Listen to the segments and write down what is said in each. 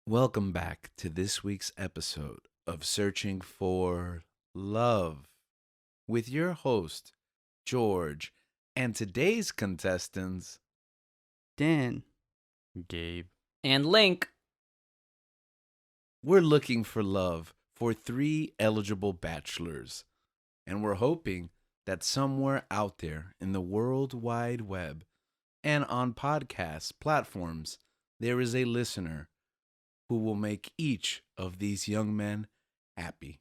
Welcome back to this week's episode of Searching for Love with your host, George, and today's contestants. Dan. Gabe. And Link. We're looking for love for 3 eligible bachelors, and we're hoping that somewhere out there in the World Wide Web and on podcast platforms, there is a listener who will make each of these young men happy.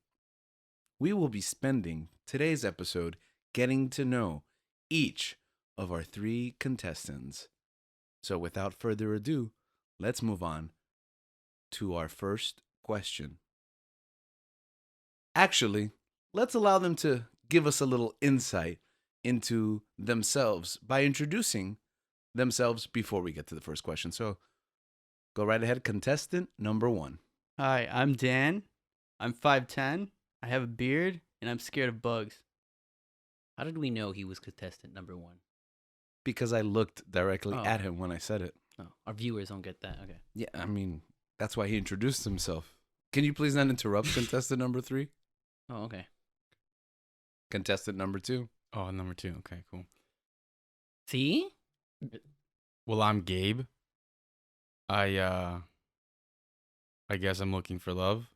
We will be spending today's episode getting to know each of our 3 contestants. So without further ado, let's move on to our first question. Actually, let's allow them to give us a little insight into themselves by introducing themselves before we get to the first question. So go right ahead, contestant number 1. Hi, I'm Dan. I'm 5'10". I have a beard, and I'm scared of bugs. How did we know he was contestant number 1? Because I looked directly Oh. at him when I said it. Oh, our viewers don't get that. Okay. Yeah, I mean, that's why he introduced himself. Can you please not interrupt contestant number 3? Oh, okay. Contestant number 2. Oh, number 2. Okay, cool. See? Well, I'm Gabe. I guess I'm looking for love,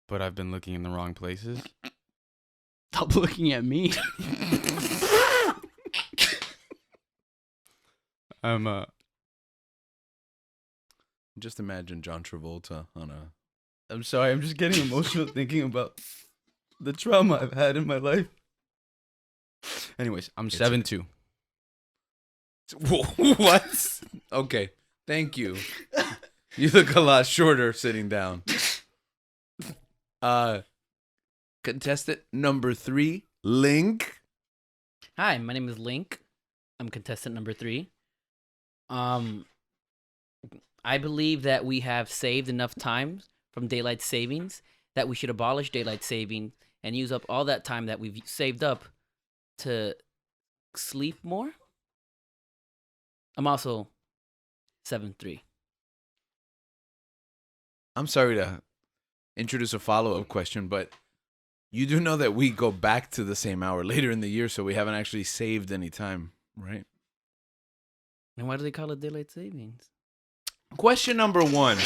but I've been looking in the wrong places. Stop looking at me. I'm Just imagine John Travolta on a... I'm sorry, I'm just getting emotional thinking about the trauma I've had in my life. Anyways, I'm It's 7'2". What? Okay, thank you. You look a lot shorter sitting down. Contestant number 3, Link. Hi, my name is Link. I'm contestant number 3. I believe that we have saved enough time from daylight savings that we should abolish daylight saving and use up all that time that we've saved up to sleep more. I'm also 7'3". I'm sorry to introduce a follow-up question, but you do know that we go back to the same hour later in the year, so we haven't actually saved any time, right? And why do they call it daylight savings? Question number 1.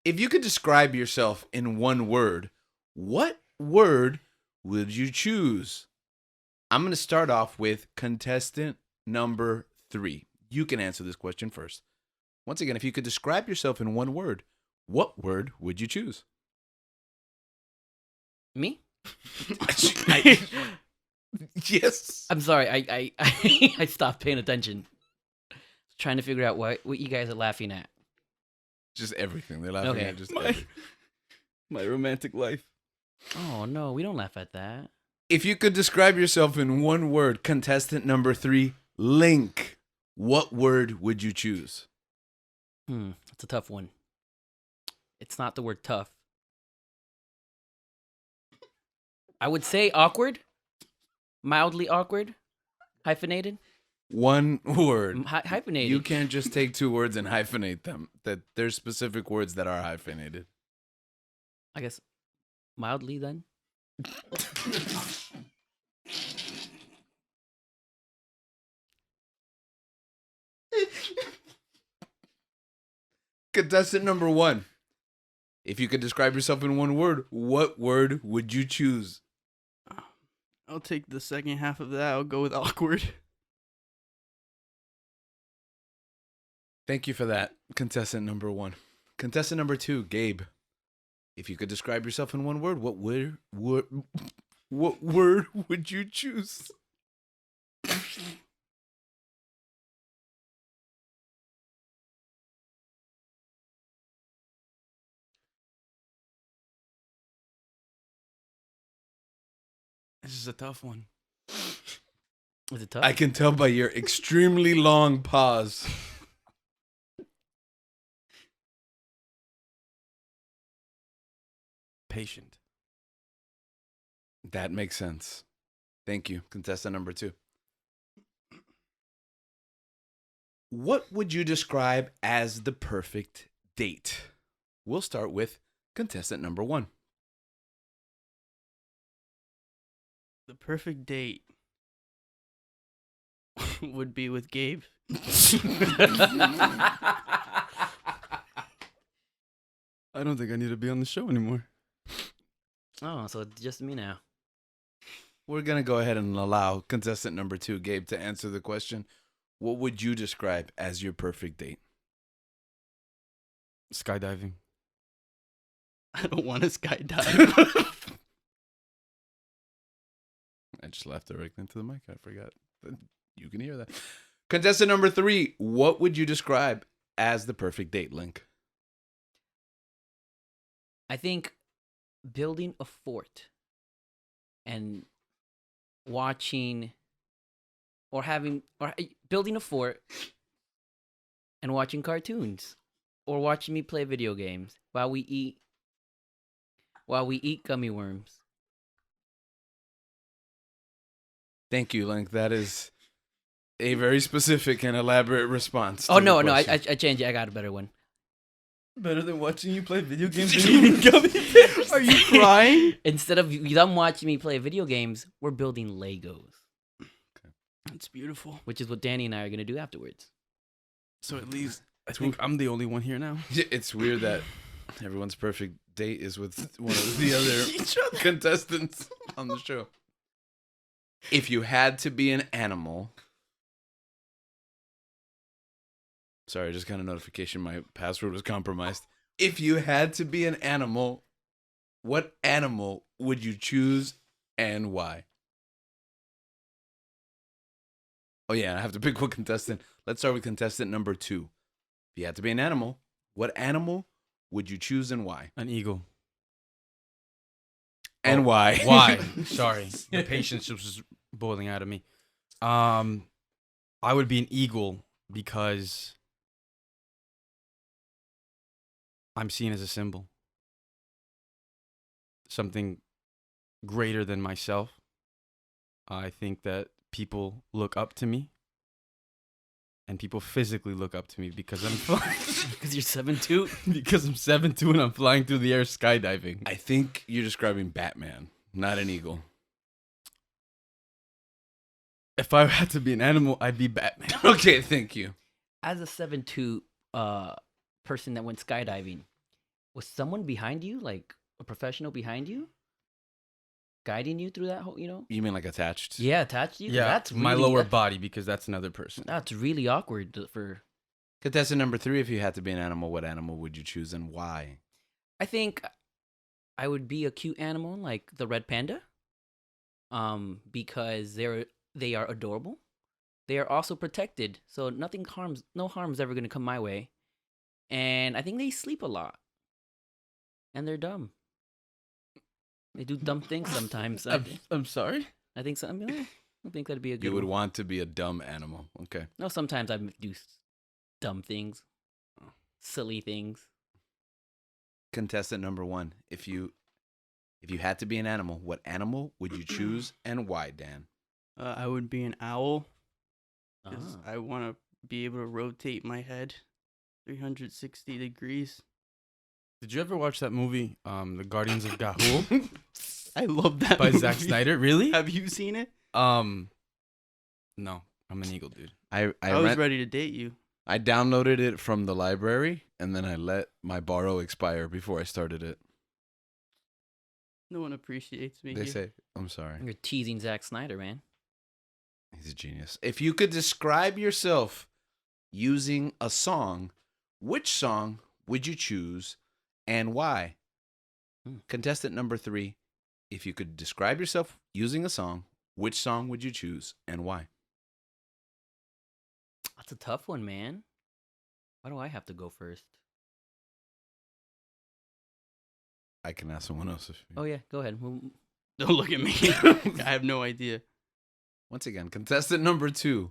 If you could describe yourself in one word, what word would you choose? I'm going to start off with contestant number 3. You can answer this question first. Once again, if you could describe yourself in one word, what word would you choose? Me? Yes. I'm sorry. I I stopped paying attention. Trying to figure out what you guys are laughing at. Just everything. They're laughing Okay. at just everything. My romantic life. Oh no, we don't laugh at that. If you could describe yourself in one word, contestant number 3, Link, what word would you choose? That's a tough one. It's not the word tough. I would say awkward, mildly awkward, hyphenated. One word. Hyphenated. You can't just take 2 words and hyphenate them. That there's specific words that are hyphenated. I guess mildly then. Contestant number 1. If you could describe yourself in one word, what word would you choose? I'll take the second half of that. I'll go with awkward. Thank you for that, contestant number 1. Contestant number 2, Gabe. If you could describe yourself in one word, what word would you choose? This is a tough one. Is it tough? I can tell by your extremely long pause. Patient. That makes sense. Thank you, contestant number 2. What would you describe as the perfect date? We'll start with contestant number 1. The perfect date would be with Gabe. I don't think I need to be on the show anymore. Oh, so it's just me now. We're going to go ahead and allow contestant number 2, Gabe, to answer the question. What would you describe as your perfect date? Skydiving. I don't want to skydive. I just laughed directly into the mic. I forgot. You can hear that. Contestant number 3, what would you describe as the perfect date, Link? I think building a fort and watching or building a fort and watching cartoons or watching me play video games while we eat gummy worms. Thank you, Link. That is a very specific and elaborate response. Oh to no, the no, I question. changed it. I got a better one. Better than watching you play video games and eating gummy bears. Are you crying? Instead of them watching me play video games, we're building Legos, That's beautiful. which is what Danny and I are gonna do afterwards. So at least I think I'm the only one here now. It's weird that everyone's perfect date is with one of the other contestants on the show. If you had to be an animal. Sorry, I just got a notification my password was compromised. If you had to be an animal, what animal would you choose and why? Oh, yeah, I have to pick one contestant. Let's start with contestant number 2. If you had to be an animal, what animal would you choose and why? An eagle. And why? Why? Sorry. The patience was boiling out of me. I would be an eagle because I'm seen as a symbol. Something greater than myself. I think that people look up to me. And people physically look up to me because I'm flying. Because you're 7'2". Because I'm 7'2" and I'm flying through the air skydiving. I think you're describing Batman, not an eagle. If I had to be an animal, I'd be Batman. Okay, thank you. As a 7'2" person that went skydiving, was someone behind you, like a professional behind you, guiding you through that whole, You mean like attached? Yeah, attached to you. Yeah, That's my really, lower that- body because that's another person. That's really awkward for. Contestant number 3, if you had to be an animal, what animal would you choose and why? I think I would be a cute animal like the red panda. Because they are adorable. They are also protected, so no harm's ever gonna come my way. And I think they sleep a lot. And they're dumb. They do dumb things sometimes. I'm sorry? I think I think that'd be a good You would one. want to be a dumb animal. Okay. No, sometimes I do dumb things. Silly things. Contestant number 1, if you had to be an animal, what animal would you choose and why, Dan? I would be an owl because Ah. I want to be able to rotate my head 360 degrees. Did you ever watch that movie, The Guardians of Gahul, I love that by movie. Zack Snyder? Really? Have you seen it? No, I'm an eagle, dude. I was ready to date you. I downloaded it from the library and then I let my borrow expire before I started it. No one appreciates me. They here. say, I'm sorry. You're teasing Zack Snyder, man. He's a genius. If you could describe yourself using a song, which song would you choose and why? Contestant number 3, if you could describe yourself using a song, which song would you choose and why? That's a tough one, man. Why do I have to go first? I can ask someone else. If you... Oh yeah, go ahead. Don't look at me. I have no idea. Once again, contestant number 2,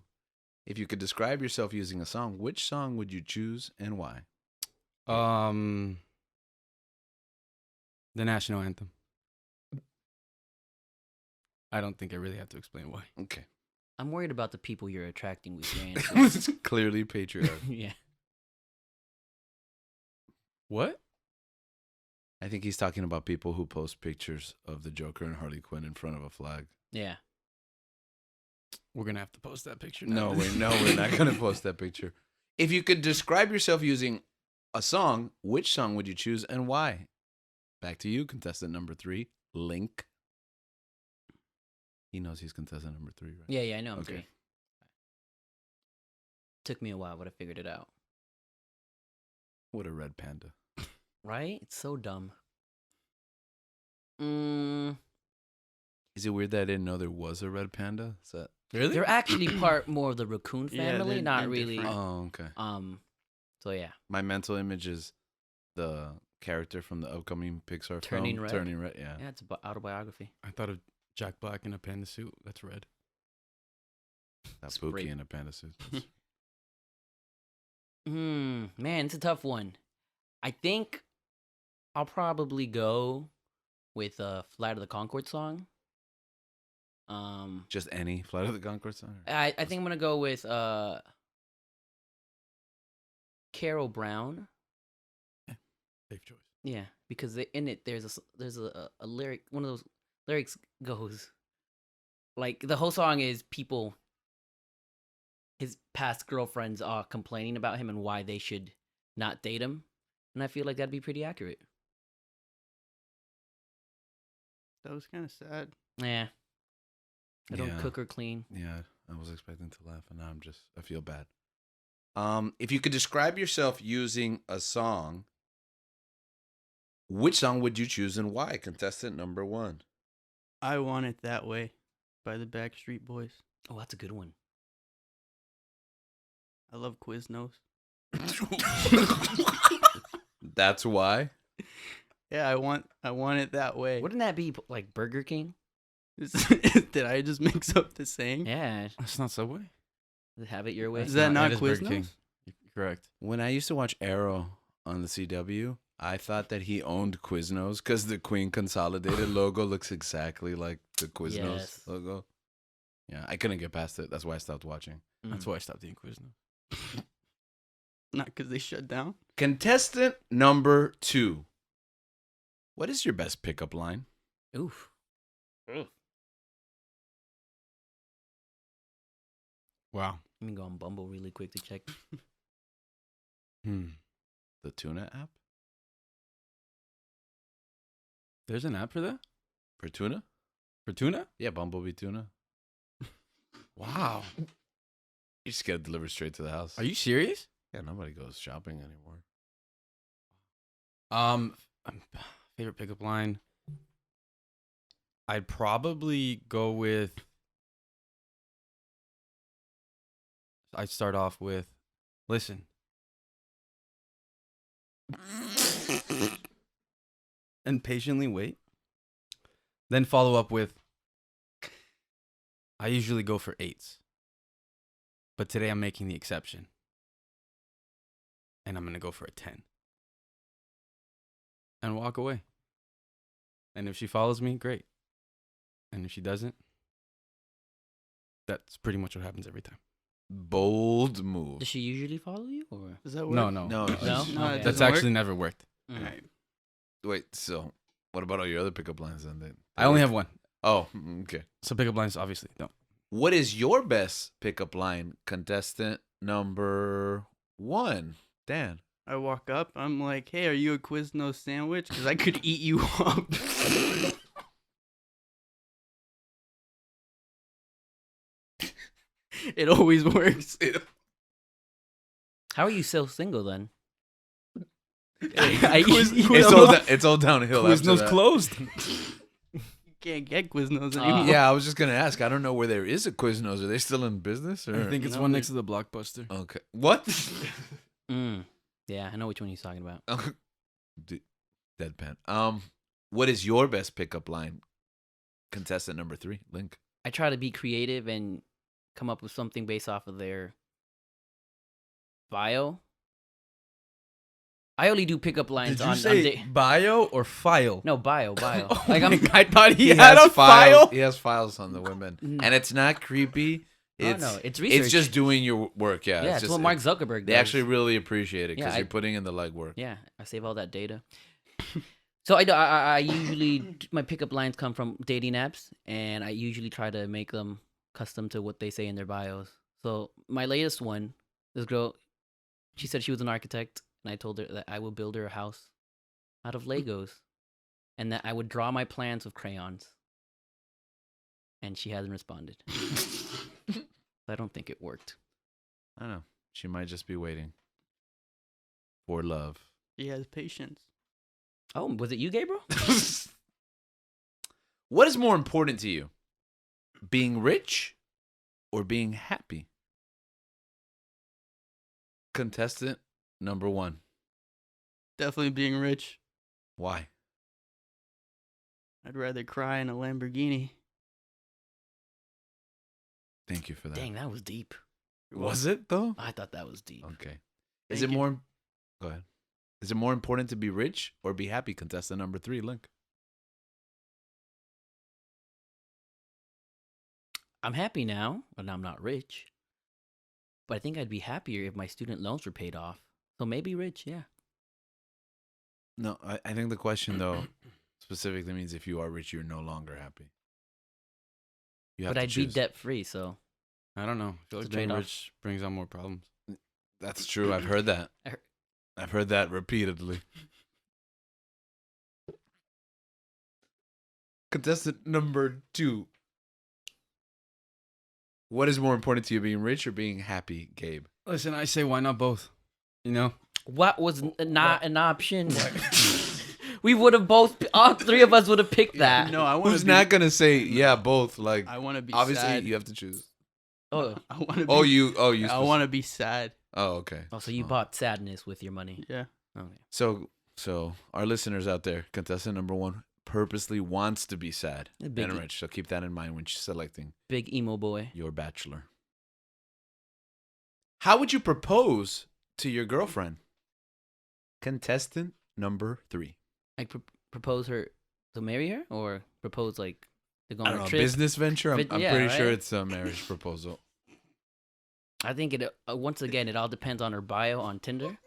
if you could describe yourself using a song, which song would you choose and why? The national anthem. I don't think I really have to explain why. Okay. I'm worried about the people you're attracting with your answer. It's clearly patriarch. Yeah. What? I think he's talking about people who post pictures of the Joker and Harley Quinn in front of a flag. Yeah. We're gonna have to post that picture. No, now. we're not gonna post that picture. If you could describe yourself using a song, which song would you choose and why? Back to you, contestant number 3, Link. He knows he's contestant number 3, right? Yeah, I know. I'm Okay. 3. Took me a while, but I figured it out. What a red panda. Right? It's so dumb. Is it weird that I didn't know there was a red panda? Is that... Really? They're actually part more of the raccoon Yeah, family, they're- not they're really. different. Oh, okay. So yeah. My mental image is the character from the upcoming Pixar Turning film. Red? Turning Red, yeah. Yeah, it's an autobiography. I thought of Jack Black in a panda suit. That's red. That It's Pookie great. in a panda suit. Man, it's a tough one. I think I'll probably go with Flight of the Conchords song. Just any Flight of the Conchords song? I think I'm gonna go with Carol Brown. Safe choice. Yeah, because in it there's a lyric. One of those lyrics goes like the whole song is people, his past girlfriends are complaining about him and why they should not date him, and I feel like that'd be pretty accurate. That was kind of sad. Yeah, I don't Yeah. cook or clean. Yeah, I was expecting to laugh, and now I feel bad. If you could describe yourself using a song, which song would you choose and why? Contestant number 1. I Want It That Way by the Backstreet Boys. Oh, that's a good one. I love Quiznos. That's why. Yeah, I want it that way. Wouldn't that be like Burger King? Did I just mix up the saying? Yeah, That's not Subway. have it your way. Is that not is Burger Quiznos? King. You're correct. When I used to watch Arrow on the CW, I thought that he owned Quiznos because the Queen Consolidated logo looks exactly like the Quiznos Yes. logo. Yeah, I couldn't get past it. That's why I stopped watching. That's why I stopped eating Quiznos. Not because they shut down. Contestant number 2. What is your best pickup line? Oof. Wow. Let me go on Bumble really quick to check. The Tuna app? There's an app for that? For tuna? For tuna? Yeah, Bumblebee Tuna. Wow. You just get it delivered straight to the house. Are you serious? Yeah, nobody goes shopping anymore. Favorite pickup line. I'd probably go with. I'd start off with, listen. And patiently wait. Then follow up with, I usually go for 8s. But today I'm making the exception. And I'm going to go for a 10. And walk away. And if she follows me, great. And if she doesn't, that's pretty much what happens every time. Bold move. Does she usually follow you, or Does that work? No. No, No? No, it Okay. That's doesn't actually work? never worked. Alright. Wait, so what about all your other pickup lines then? I only have one. Oh, okay. So pickup lines obviously don't. What is your best pickup line? Contestant number 1. Dan. I walk up. I'm like, hey, are you a Quiznos sandwich? Because I could eat you up. It always works. how are you still single then? It's all downhill after Quiznos that. closed. You can't get Quiznos anymore. Yeah, I was just gonna ask. I don't know where there is a Quiznos. Are they still in business? Or? I think it's No, one they- next to the Blockbuster. Okay. What? Yeah, I know which one he's talking about. Deadpan. What is your best pickup line? Contestant number 3, Link. I try to be creative and come up with something based off of their bio. I only do pickup lines Did you on say bio or file? no bio. Oh Like my I'm God, I thought he had a file. He has files on the women, Mm. and it's not creepy Oh no, it's research. It's just doing your work. Yeah, yeah, it's just, what Mark Zuckerberg does. They actually really appreciate it because Yeah, you're putting in the legwork. Yeah, I save all that data. So I usually my pickup lines come from dating apps, and I usually try to make them custom to what they say in their bios. So my latest one, this girl, she said she was an architect, and I told her that I will build her a house out of Legos, and that I would draw my plans with crayons. And she hasn't responded. I don't think it worked. I don't know. She might just be waiting for love. He has patience. Oh, was it you, Gabriel? What is more important to you? Being rich or being happy? Contestant number 1. Definitely being rich. Why? I'd rather cry in a Lamborghini. Thank you for that. Dang, that was deep. Was it though? I thought that was deep. Okay. Is Thank it you. more? Go ahead. Is it more important to be rich or be happy? Contestant number 3, Link. I'm happy now, and I'm not rich. But I think I'd be happier if my student loans were paid off. So maybe rich, yeah. No, I think the question though specifically means if you are rich, you're no longer happy. You have But to I'd be choose. debt free, so I don't know. I feel It's like a being trade-off. rich brings on more problems. That's true. I've heard that. I heard- I've heard that repeatedly. Contestant number 2. What is more important to you, being rich or being happy, Gabe? Listen, I say why not both? You know? what was not an option? We would have both, all 3 of us would have picked that. No, I want Who's to not gonna say yeah, both? Like I want to be obviously sad. you have to choose. Oh, I want to. Oh, be, you I want to be sad. Oh, okay. so you Oh. bought sadness with your money. Yeah. Okay. So our listeners out there, contestant number 1 purposely wants to be sad A big and rich. So keep that in mind when she's selecting Big emo boy. your bachelor. How would you propose to your girlfriend? Contestant number 3. Like propose her to marry her, or propose like to go I on don't a know, trip. business venture. I'm Yeah, pretty sure right? it's a marriage proposal. I think it. Once again, it all depends on her bio on Tinder.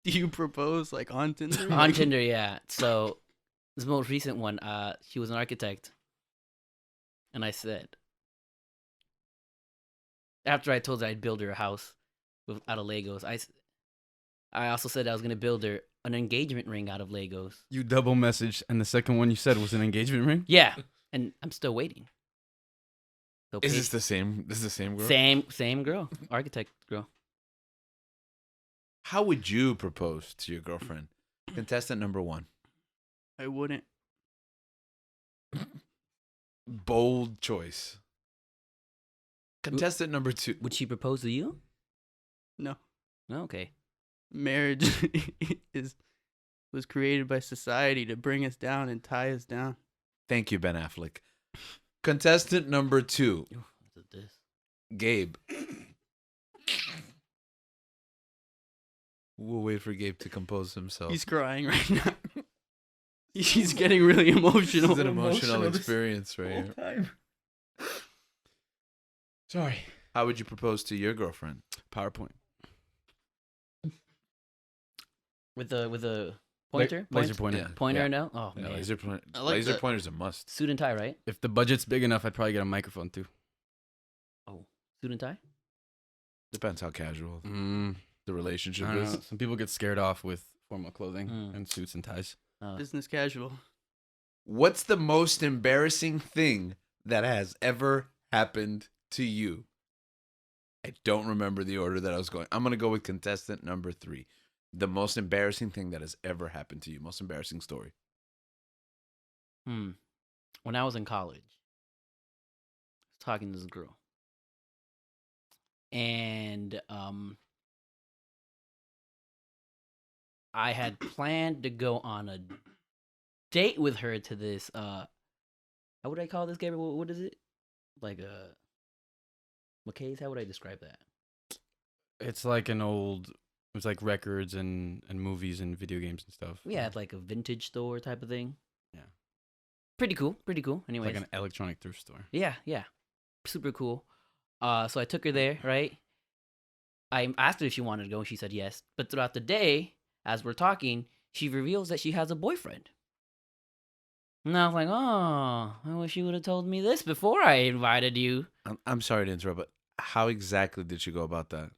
Do you propose like on Tinder? On Tinder, yeah. So this most recent one, she was an architect, and I said, after I told her I'd build her a house out of Legos, I also said I was gonna build her an engagement ring out of Legos. You double messaged, and the second one you said was an engagement ring? Yeah, and I'm still waiting. So Is this the same? This is the same girl. same girl, architect girl? How would you propose to your girlfriend? Contestant number 1. I wouldn't. Bold choice. Contestant number 2. Would she propose to you? No. Okay. Marriage was created by society to bring us down and tie us down. Thank you, Ben Affleck. Contestant number 2. Ooh, what's this? Gabe. We'll wait for Gabe to compose himself. He's crying right now. He's getting really emotional. This is an emotional experience right here. Time. Sorry. How would you propose to your girlfriend? PowerPoint. With a pointer? Laser pointer. Yeah. Pointer no? Oh Yeah, man. I like laser that. pointer's a must. Suit and tie, right? If the budget's big enough, I'd probably get a microphone too. Oh, suit and tie? Depends how casual Mm, the relationship I don't is. know. Some people get scared off with formal clothing Mm. and suits and ties. Business casual. What's the most embarrassing thing that has ever happened to you? I don't remember the order that I was going. I'm going to go with contestant number 3. The most embarrassing thing that has ever happened to you. Most embarrassing story. When I was in college, I was talking to this girl. And I had planned to go on a date with her to this how would I call this, Gabriel? What is it? Like a McKay's, how would I describe that? It's like an old. It's like records and movies and video games and stuff. Yeah, it's like a vintage store type of thing. Yeah. Pretty cool. It's Anyways. like an electronic thrift store. Yeah. super cool. So I took her there, right? I asked her if she wanted to go, and she said yes. But throughout the day, as we're talking, she reveals that she has a boyfriend. And I was like, oh, I wish you would have told me this before I invited you. I'm sorry to interrupt, but how exactly did you go about that?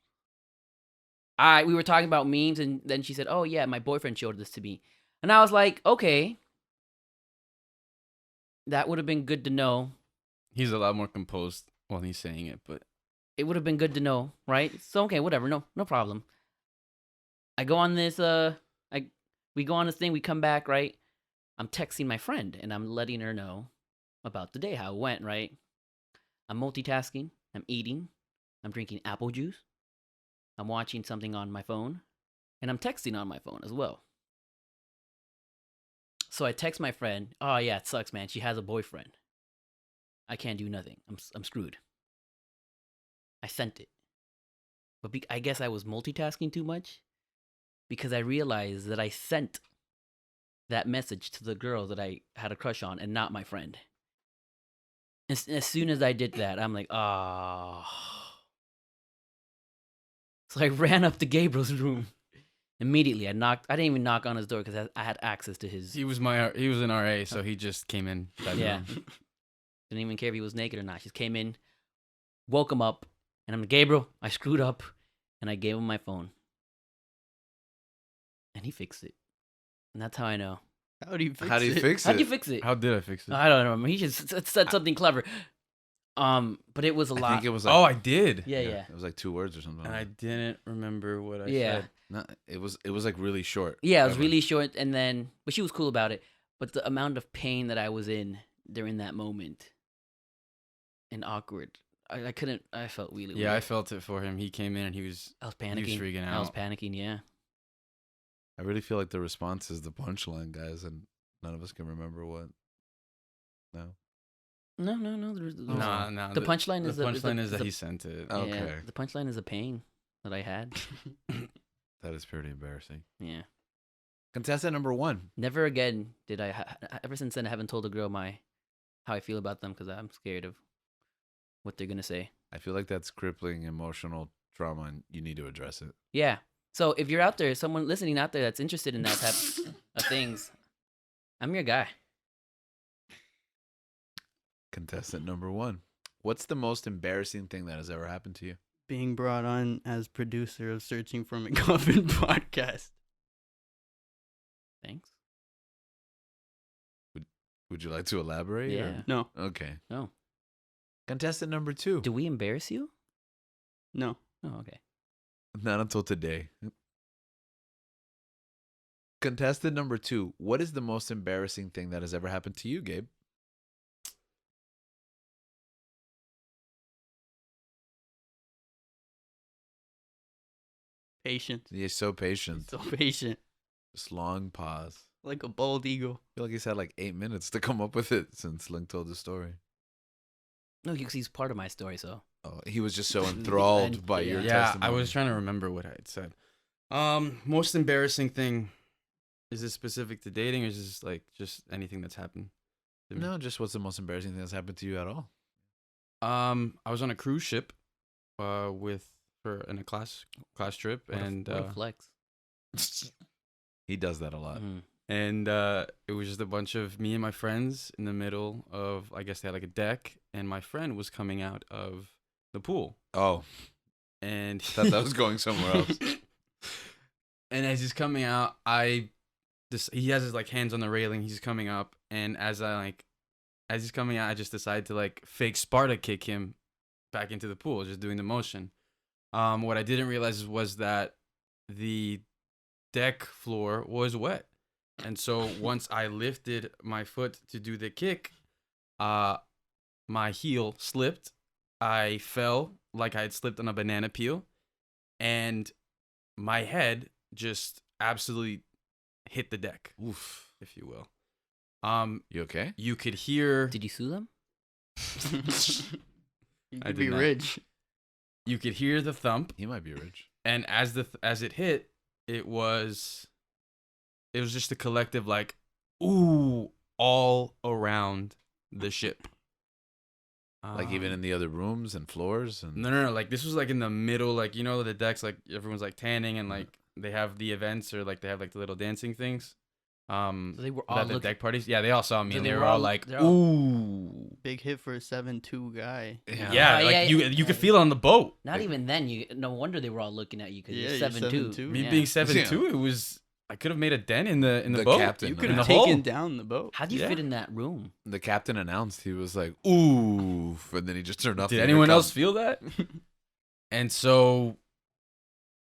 We were talking about memes, and then she said, oh, yeah, my boyfriend showed this to me. And I was like, okay, that would have been good to know. He's a lot more composed while he's saying it, but It would have been good to know, right? So, okay, whatever, no problem. I go on this, we go on this thing, we come back, right? I'm texting my friend, and I'm letting her know about the day, how it went, right? I'm multitasking, I'm eating, I'm drinking apple juice, I'm watching something on my phone, and I'm texting on my phone as well. So I text my friend, oh yeah, it sucks, man. She has a boyfriend. I can't do nothing. I'm screwed. I sent it. But I guess I was multitasking too much because I realized that I sent that message to the girl that I had a crush on and not my friend. As soon as I did that, I'm like, oh. So I ran up to Gabriel's room. Immediately, I didn't even knock on his door because I had access to his. he was an RA, so he just came in. That Yeah. room. Didn't even care if he was naked or not. Just came in, woke him up, and I'm like, Gabriel, I screwed up. And I gave him my phone. And he fixed it. And that's how I know. How do you fix it? How do you fix How'd it? you fix it? How did I fix it? I don't know. He just said something clever. But it was a I lot. think it was like, Oh, I did. yeah. It was like 2 words or something. And I didn't remember what I Yeah. said. No, it was like really short. Yeah, it was Ever. really short. And then, but she was cool about it. But the amount of pain that I was in during that moment and awkward, I couldn't, I felt really Yeah, I weird. felt it for him. He came in and he was panicking. freaking I was out. panicking, yeah. I really feel like the response is the punchline, guys, and none of us can remember what. No. No. Nah. The punchline the is punchline is the- that he sent it. Oh. Yeah, Okay. the punchline is a pain that I had. That is pretty embarrassing. Yeah. Contestant number 1. Never again did I. Ever since then, I haven't told a girl how I feel about them because I'm scared of what they're gonna say. I feel like that's crippling emotional trauma, and you need to address it. Yeah. So if you're out there, someone listening out there that's interested in that type of things, I'm your guy. Contestant number 1. What's the most embarrassing thing that has ever happened to you? Being brought on as producer of Searching for McGuffin podcast. Thanks. Would you like to elaborate? or- Yeah. No, Okay. No. Contestant number 2. Do we embarrass you? no. Oh, okay. Not until today. Contestant number 2. What is the most embarrassing thing that has ever happened to you, Gabe? Patient. He's so patient. So patient. Just long pause. Like a bald eagle. I feel like he's had like 8 minutes to come up with it since Link told the story. No, because he's part of my story, so. Oh, he was just so enthralled And- by yeah. your Yeah, testimony. I was trying to remember what I had said. Most embarrassing thing, is this specific to dating or is this like just anything that's happened to me? No, just what's the most embarrassing thing that's happened to you at all? I was on a cruise ship in a class trip What and a flex. He does that a lot. Mhm. and it was just a bunch of me and my friends in the middle of, I guess they had like a deck, and my friend was coming out of the pool. Oh, And thought that was going somewhere else. And as he's coming out, he has his like hands on the railing. He's coming up, and as he's coming out, I just decide to like fake Sparta kick him back into the pool, just doing the motion. What I didn't realize was that the deck floor was wet, and so once I lifted my foot to do the kick, my heel slipped. I fell like I had slipped on a banana peel, and my head just absolutely hit the deck, Oof. if you will. You okay? You could hear Did you sue them? You I could did be not. rich. you could hear the thump, He might be rich. and as it hit, it was just a collective like ooh all around the ship. Like even in the other rooms and floors and No. Like this was like in the middle, like you know the decks, like everyone's like tanning and like they have the events or like they have like the little dancing things. So they were all at the looking. deck parties. Yeah, they all saw me So and they they were were all all- like, they're all- "Ooh." Big hit for a 7'2" guy. Yeah, Oh, like yeah, you could feel it on the boat. Not even then. You no wonder they were all looking at you because Yeah, you're you're 7'2". 7'2". Me Yeah. being 7'2", it was I could have made a dent in the The boat. captain, You the could in have the taken hole. down the boat. How do you Yeah. fit in that room? the captain announced he was like, "Ooh," and then he just turned off. Did the anyone intercom. else feel that? And so,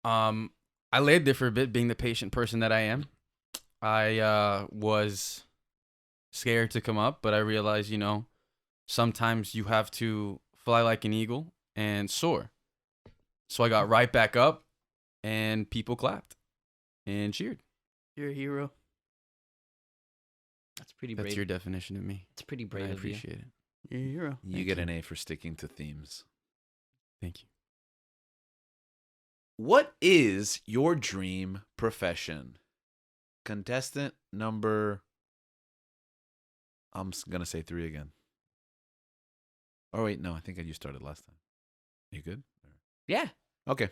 I laid there for a bit, being the patient person that I am. I was scared to come up, but I realized, sometimes you have to fly like an eagle and soar. So I got right back up, and people clapped and cheered. You're a hero. That's pretty brave. That's your definition of me. It's pretty And brave I of you. appreciate it. You're a hero. You Thank get you. an A for sticking to themes. Thank you. What is your dream profession? Contestant number. Gonna say 3 again. Oh wait, no, I think you started last time. You good? Yeah. Okay.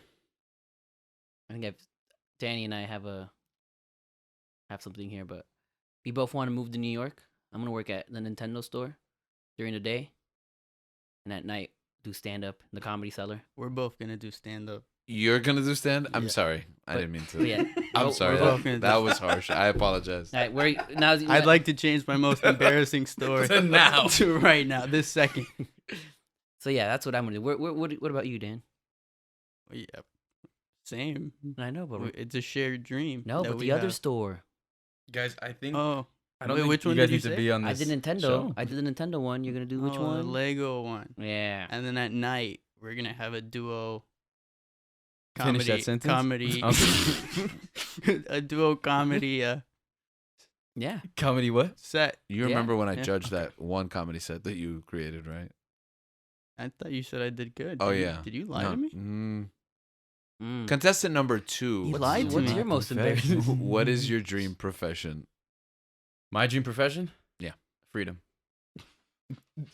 I think Danny and I have something here, but we both want to move to New York. I'm gonna work at the Nintendo store during the day, and at night do stand up in the Comedy Cellar. We're both gonna do stand up. You're gonna do stand? I'm Yeah. sorry. I But- didn't mean to. But yeah, I'm We're sorry. both gonna That do- was harsh. I apologize. All right, where now? I'd like to change my most embarrassing story To now. to right now, this second. So yeah, that's what I'm gonna do. What about you, Dan? Yeah, same. I know, but It's a shared dream. no, that but we the other have. store. Guys, I think Oh, I don't wait, think which you one guys did you need to say? be on I this did Nintendo. show. I did the Nintendo one. You're gonna do which the one? Lego one. Yeah. And then at night we're gonna have a duo. Finish that sentence? Comedy. Okay. A duo comedy Yeah. Comedy what? set. You Yeah, remember when I yeah. judged that one comedy set that you created, right? I thought you said I did good. Oh Did you- yeah. Did you lie No. to me? Mm. Contestant number 2. He What's- lied to what's me. your most Confession. embarrassing? What is your dream profession? My dream profession? Yeah. Freedom.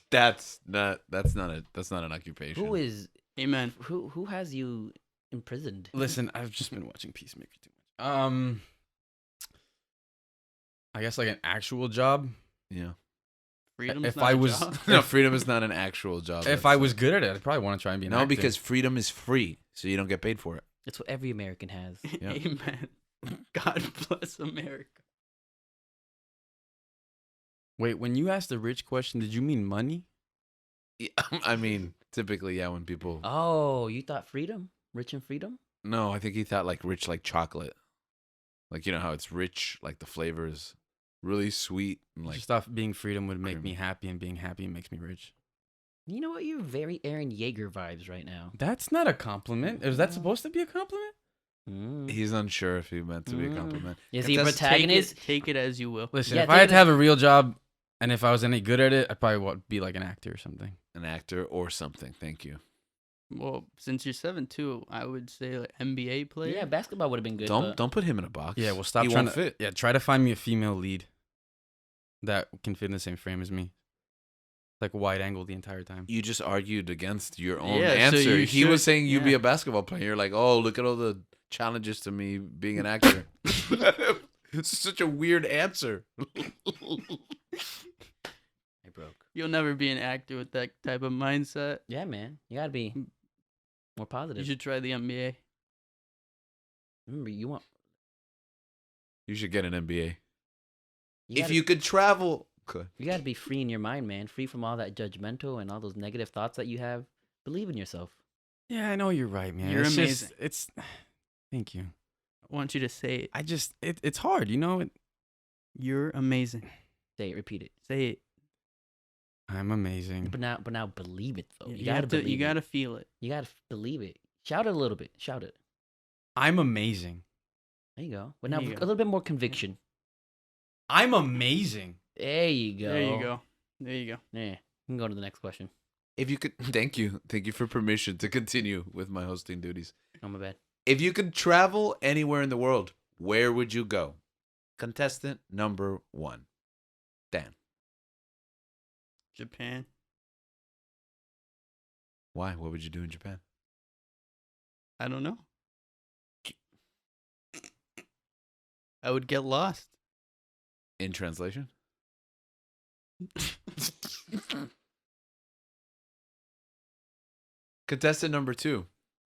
That's not an occupation. Who is Amen. who has you imprisoned? Listen, I've just been watching Peacemaker too much. I guess like an actual job. Yeah. Freedom's If not I a was- job. No, freedom is not an actual job. If I was good at it, I'd probably want to try and be an No, actor. because freedom is free, so you don't get paid for it. It's what every American has. Yeah. Amen. God bless America. Wait, when you asked the rich question, did you mean money? Yeah, I mean, typically, yeah, when people. Oh, you thought freedom? Rich and freedom? No, I think he thought like rich, like chocolate. Like you know how it's rich, like the flavor is really sweet and Like, like. just thought being freedom would make me creamy. happy, and being happy makes me rich. You know what? You're very Aaron Yeager vibes right now. That's not a compliment. Is that supposed to be a compliment? Mm. He's unsure if he meant to be a Mm. compliment. Is he a Contestant- protagonist? Take it as you will. Listen, Yeah, if I had take to it- have a real job, and if I was any good at it, I'd probably want be like an actor or something. An actor or something. Thank you. Well, since you're 7'2", I would say like NBA player. Yeah, basketball would have been good. Don't put him in a box. Yeah, well, stop He trying won't to fit. Yeah, try to find me a female lead that can fit in the same frame as me, like wide angle the entire time. You just argued against your own Yeah, so answer. you He was should- saying you'd be yeah. a basketball player. You're like, oh, look at all the challenges to me being an actor. It's such a weird answer. I broke. You'll never be an actor with that type of mindset. Yeah, man. You gotta be more You positive. should try the NBA. Remember, you You should get an MBA. If gotta, you could travel. Okay. you gotta be free in your mind, man. Free from all that judgmental and all those negative thoughts that you have. Believe in yourself. Yeah, I know you're right, man. You're It's amazing. Just, thank you. I want you to say it. It's hard, you know. You're amazing. Say it. Repeat it. Say it. I'm amazing. But now believe it though. You, You gotta have to. believe You gotta it. feel it. You gotta believe it. Shout it a little bit. Shout it. I'm amazing. There you go. But There now you a go. little bit more conviction. I'm amazing. There you go. There you go. There you go. Yeah. You can go to the next question. If you could. Thank you. Thank you for permission to continue with my hosting duties. Oh my bad. If you could travel anywhere in the world, where would you go? Contestant number 1. Dan. Japan. Why? What would you do in Japan? I don't know. I would get lost. In translation? Contestant number 2.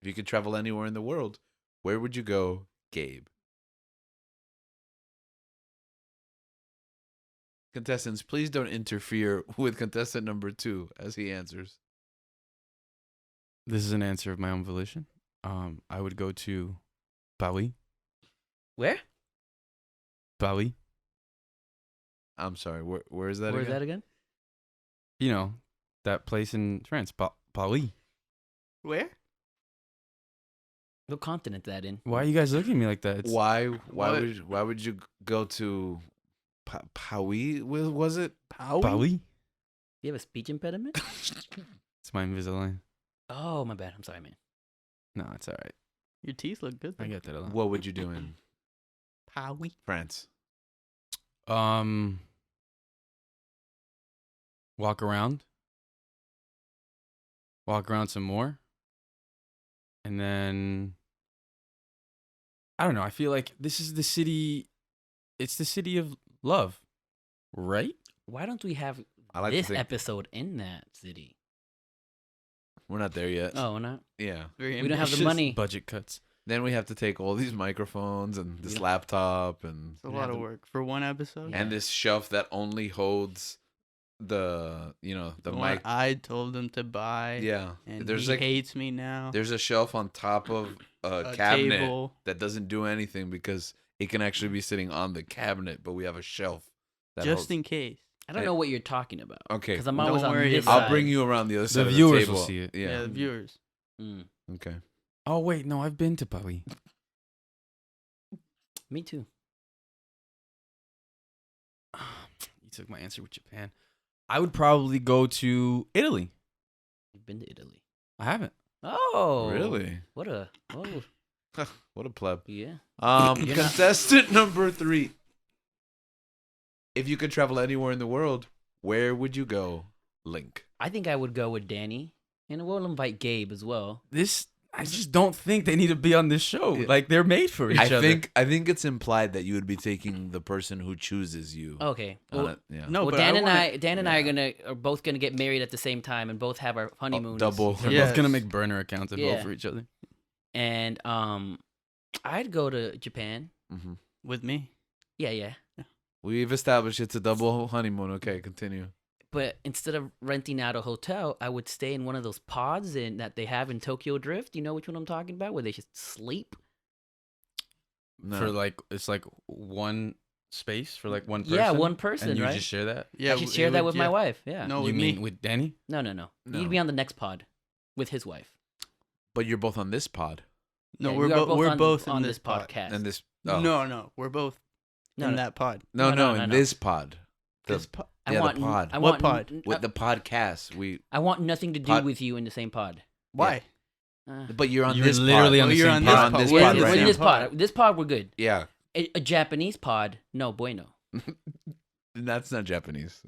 If you could travel anywhere in the world, where would you go, Gabe? Contestants, please don't interfere with contestant number 2 as he answers. This is an answer of my own volition. I would go to Bali. Where? Bali. I'm sorry, where is that Where is again? that again? You know, that place in France. Bali. Where? What continent that in? Why are you guys looking at me like that? It's, Why What? would you go to Paui? Was it? Bali? You have a speech impediment? It's my Invisalign. Oh, my bad. I'm sorry, man. No, it's all right. Your teeth look good. I though. get that a lot. What would you do in Paui. France? Walk around some more, and then I don't know. I feel like this is the city. It's the city of love, right? Why don't we have I like to this think episode in that city? we're not there yet. Oh, we're not. Yeah. Very We don't have the ambitious. money. Budget cuts. Then we have to take all these microphones and this Yeah. laptop and It's a lot of work for one episode. Yeah. and this shelf that only holds the The one mic. I told him to buy. Yeah. And There's he like hates me now. there's a shelf on top of a A cabinet table. that doesn't do anything because it can actually be sitting on the cabinet, but we have a shelf that Just holds. in case. I don't know what you're talking about. Okay. Because I'm Don't always on worry this about I'll side. bring you around the other side of the viewers table. will see it. Yeah, Yeah. the viewers. Mm, Okay. Oh wait, no, I've been to Bali. me too. You took my answer with Japan. I would probably go to Italy. You've been to Italy. I haven't. Oh. Really? What a. Oh, What a pleb. yeah. Contestant number 3. If you could travel anywhere in the world, where would you go, Link? I think I would go with Danny. And we'll invite Gabe as well. I just don't think they need to be on this show. Yeah. Like they're made for each I other. think it's implied that you would be taking the person who chooses you. Okay. on Well, it. Yeah. No, well but Dan I and wanna- I are both gonna get married at the same time and both have our honeymoons. double. They're Yes. both gonna make burner accounts and Yeah. vote for each other. And I'd go to Japan. hmm With me. Yeah. We've established it's a double honeymoon. Okay, continue. But instead of renting out a hotel, I would stay in one of those pods that they have in Tokyo Drift. You know which one I'm talking about? Where they just sleep. No. For like it's like one space for like one person. Yeah, one person, and you right? just share that. Yeah, I should share it that would- with my yeah. wife. Yeah. No, you with mean me. with Danny? No. No. You'd be on the next pod with his wife. But you're both on this pod No, Yeah, we're we are we're both on in this pod. podcast. and this. No, we're both No, in no. that pod. No, No. in this pod. The, This pod. I yeah, want the pod. I What want, pod? with the podcast, I want nothing to do Pod- with you in the same pod. Why? but you're on You're this literally pod. on the you're same on pod. this on pod. this We're pod in the right We're in now. this same pod. This pod, we're good. Yeah, A Japanese pod, no bueno. that's not Japanese.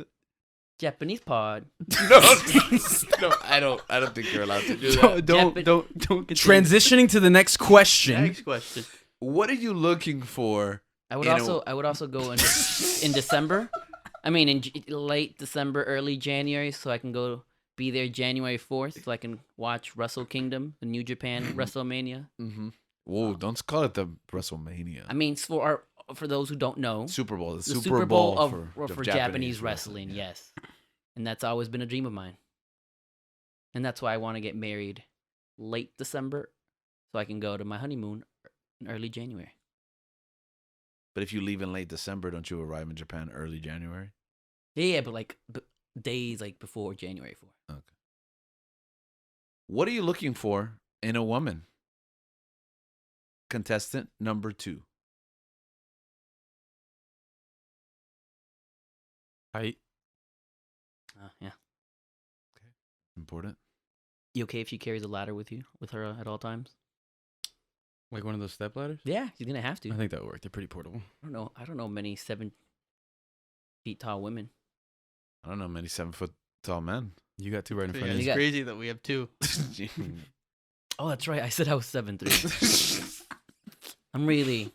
Japanese pod. no, I don't think you're allowed to do that. Don't Japan- continue. Transitioning to the next question. Next question. What are you looking for? I would In a- also go in December. I mean, in late December, early January, so I can go be there January 4th, so I can watch Wrestle Kingdom, the New Japan WrestleMania. Mm-hmm. Whoa, don't call it the WrestleMania. I mean, for those who don't know, Super Bowl. The the Super Bowl for Japanese wrestling, yes, and that's always been a dream of mine. And that's why I want to get married late December, so I can go to my honeymoon in early January. But if you leave in late December, don't you arrive in Japan early January? Yeah, but like days like before January 4th. Okay. What are you looking for in a woman? Contestant number 2. Height. Yeah. Important. You okay if she carries a ladder with her at all times? Like one of those step ladders? Yeah, she's gonna have to. I think that would work. They're pretty portable. I don't know many 7 feet tall women. I don't know many 7 foot tall men. You got two right in front Yeah, of it's you. got- crazy that we have two. Oh, that's right. I said I was 7'3". I'm really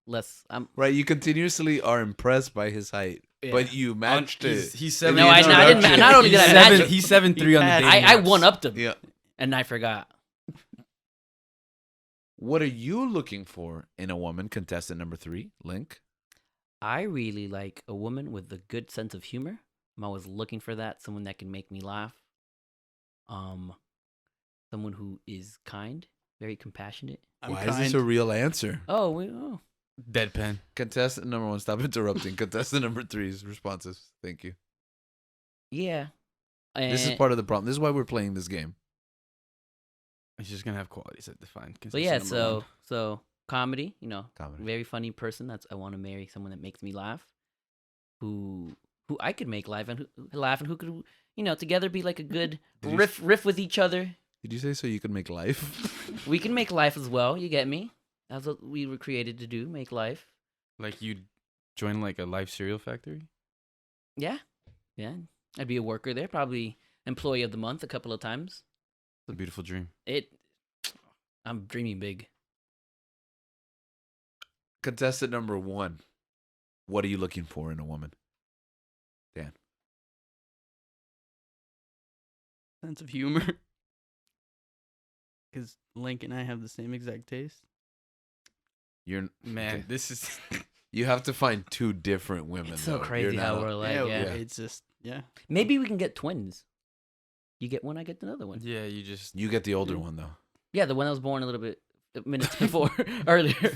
less. I'm. Right, you continuously are impressed by his height, but you matched it. He's in 7. the No, I didn't. introduction. Not only did I match it, He's 7'3" on the passed. dating I apps. one upped him, Yeah. and I forgot. What are you looking for in a woman? Contestant number 3, Link. I really like a woman with a good sense of humor. I'm always looking for that. Someone that can make me laugh. Someone who is kind, very compassionate. I'm Why kind. is this a real answer? Oh. Deadpan. Contestant number 1, stop interrupting. Contestant number 3's responses. Thank you. Yeah. This is And- part of the problem. This is why we're playing this game. He's just gonna have qualities that define. But yeah, contestant number so comedy, Comedy. very funny person. I want to marry someone that makes me laugh, who I could make laugh and who could together be like a good Did you- riff with each other. Did you say so you could make life? We can make life as well. You get me? That's what we were created to do, make life. one. Like you'd join like a life cereal factory. Yeah. I'd be a worker there, probably employee of the month a couple of times. It's a beautiful dream. I'm dreaming big. Contestant number 1. What are you looking for in a woman? Dan. Sense of humor. Because Link and I have the same exact taste. You're Man, okay. this is You have to find 2 different women. It's so though. crazy You're how not- we're like, yeah, yeah. it's just Maybe we can get twins. You get one, I get another one. yeah. You just You get the older one though. Yeah, the one that was born a little bit minutes before earlier.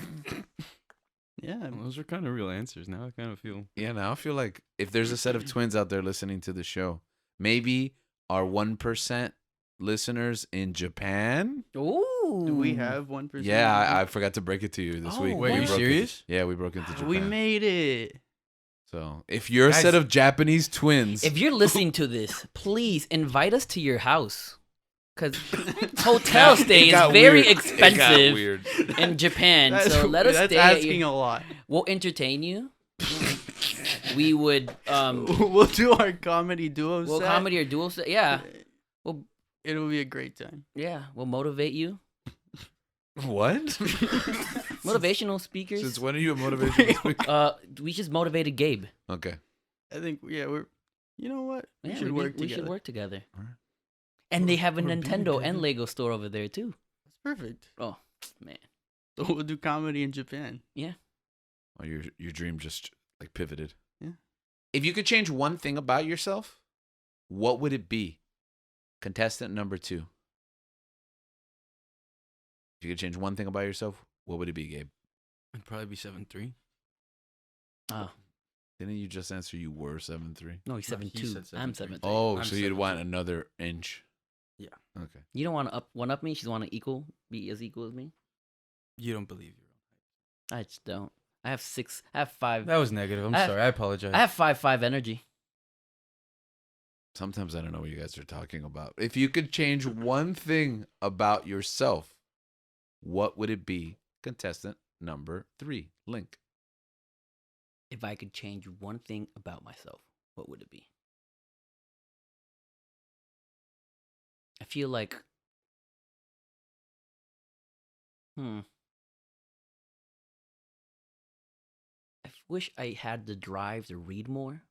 yeah. those are kind of real answers. Now I kind of feel. Yeah, now I feel like if there's a set of twins out there listening to the show, maybe our 1% listeners in Japan. Ooh. Do we have 1%? Yeah, I forgot to break it to you this Oh, week. wait, We are you broke it. serious? Yeah, we broke into Japan. We made it. So if you're a Guys- set of Japanese twins, If you're listening to this, please invite us to your house. Because hotel stay is very expensive weird. in Japan. That's, So let us that's stay at asking your... a lot. We'll entertain you. We would... We'll do our comedy duo Well, set. comedy or dual set. Yeah. Well, It'll be a great time. yeah. We'll motivate you. What? Motivational speakers. Since when are you a motivational speaker? We just motivated Gabe. Okay. I think, we're, you know what? We Yeah, should work we together. should work together. Alright. And they have a We're Nintendo being and Lego store over there too. That's perfect. Oh, man. So we'll do comedy in Japan. Oh, your dream just like pivoted. Yeah. If you could change one thing about yourself, what would it be? Contestant number 2. If you could change one thing about yourself, what would it be, Gabe? I'd probably be 7'3". Oh, Didn't you just answer you were 7'3"? no, he's No, he 7'2". said I'm 7'3". 7'3". Oh, I'm so you'd 7'2". want another inch. Yeah. Okay. You don't want to one up me. She's want to be as equal as me. You don't believe your own. I just don't. I have 6. I have 5. That was negative. I'm I have- sorry. I apologize. I have 5'5" energy. Sometimes I don't know what you guys are talking about. If you could change one thing about yourself, what would it be? Contestant number 3, Link. If I could change one thing about myself, what would it be? I feel like, I wish I had the drive to read more,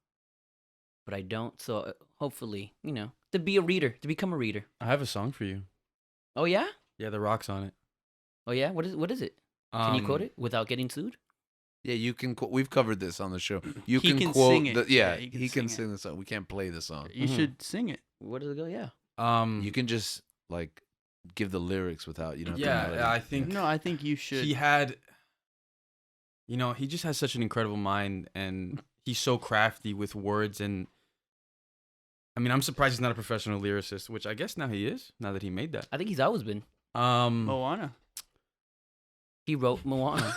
but I don't. So hopefully, to be a reader, to become a reader. I have a song for you. Oh yeah? Yeah, The Rock's on it. Oh yeah? What is it? Can you quote it without getting sued? Yeah, you can. We've covered this on the show. You He can quote. sing it. Yeah, Yeah, he can sing sing the song. We can't play the song. You Mhm. should sing it. Where does it go? Yeah. You can just like give the lyrics without the melody. Yeah, I think No, I think you should. he had. He just has such an incredible mind, and he's so crafty with words. And I mean, I'm surprised he's not a professional lyricist, which I guess now he is. Now that he made that. I think he's always been. Moana. He wrote Moana.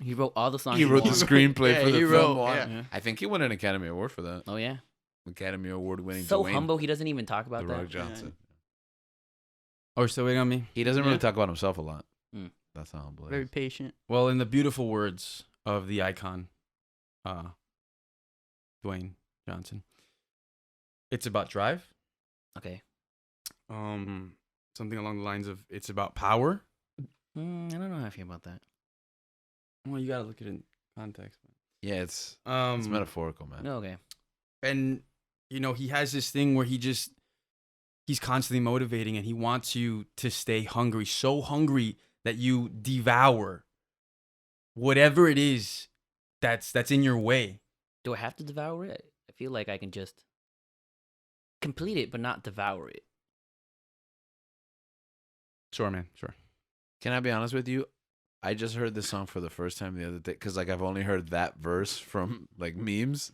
He wrote all the songs. He wrote the Moana. screenplay Yeah, for the he film. wrote, Moana. yeah. I think he won an Academy Award for that. Oh yeah. Academy Award winning. So Dwayne humble. He doesn't even talk about The that. Rock Johnson. Oh, we're still waiting on me. He doesn't really Yeah. talk about himself a lot. Mm. That's how humble. he Very is. patient. Well, in the beautiful words of the icon, Dwayne Johnson, it's about drive, Okay. Something along the lines of it's about power. I don't know how I feel about that. Well, you gotta look at it in context. Yeah, it's metaphorical, man. No, okay. And you know, he has this thing where he's constantly motivating, and he wants you to stay hungry, so hungry that you devour whatever it is that's in your way. Do I have to devour it? I feel like I can just complete it, but not devour it. Sure, man. Sure. Can I be honest with you? I just heard this song for the first time the other day because like I've only heard that verse from like memes,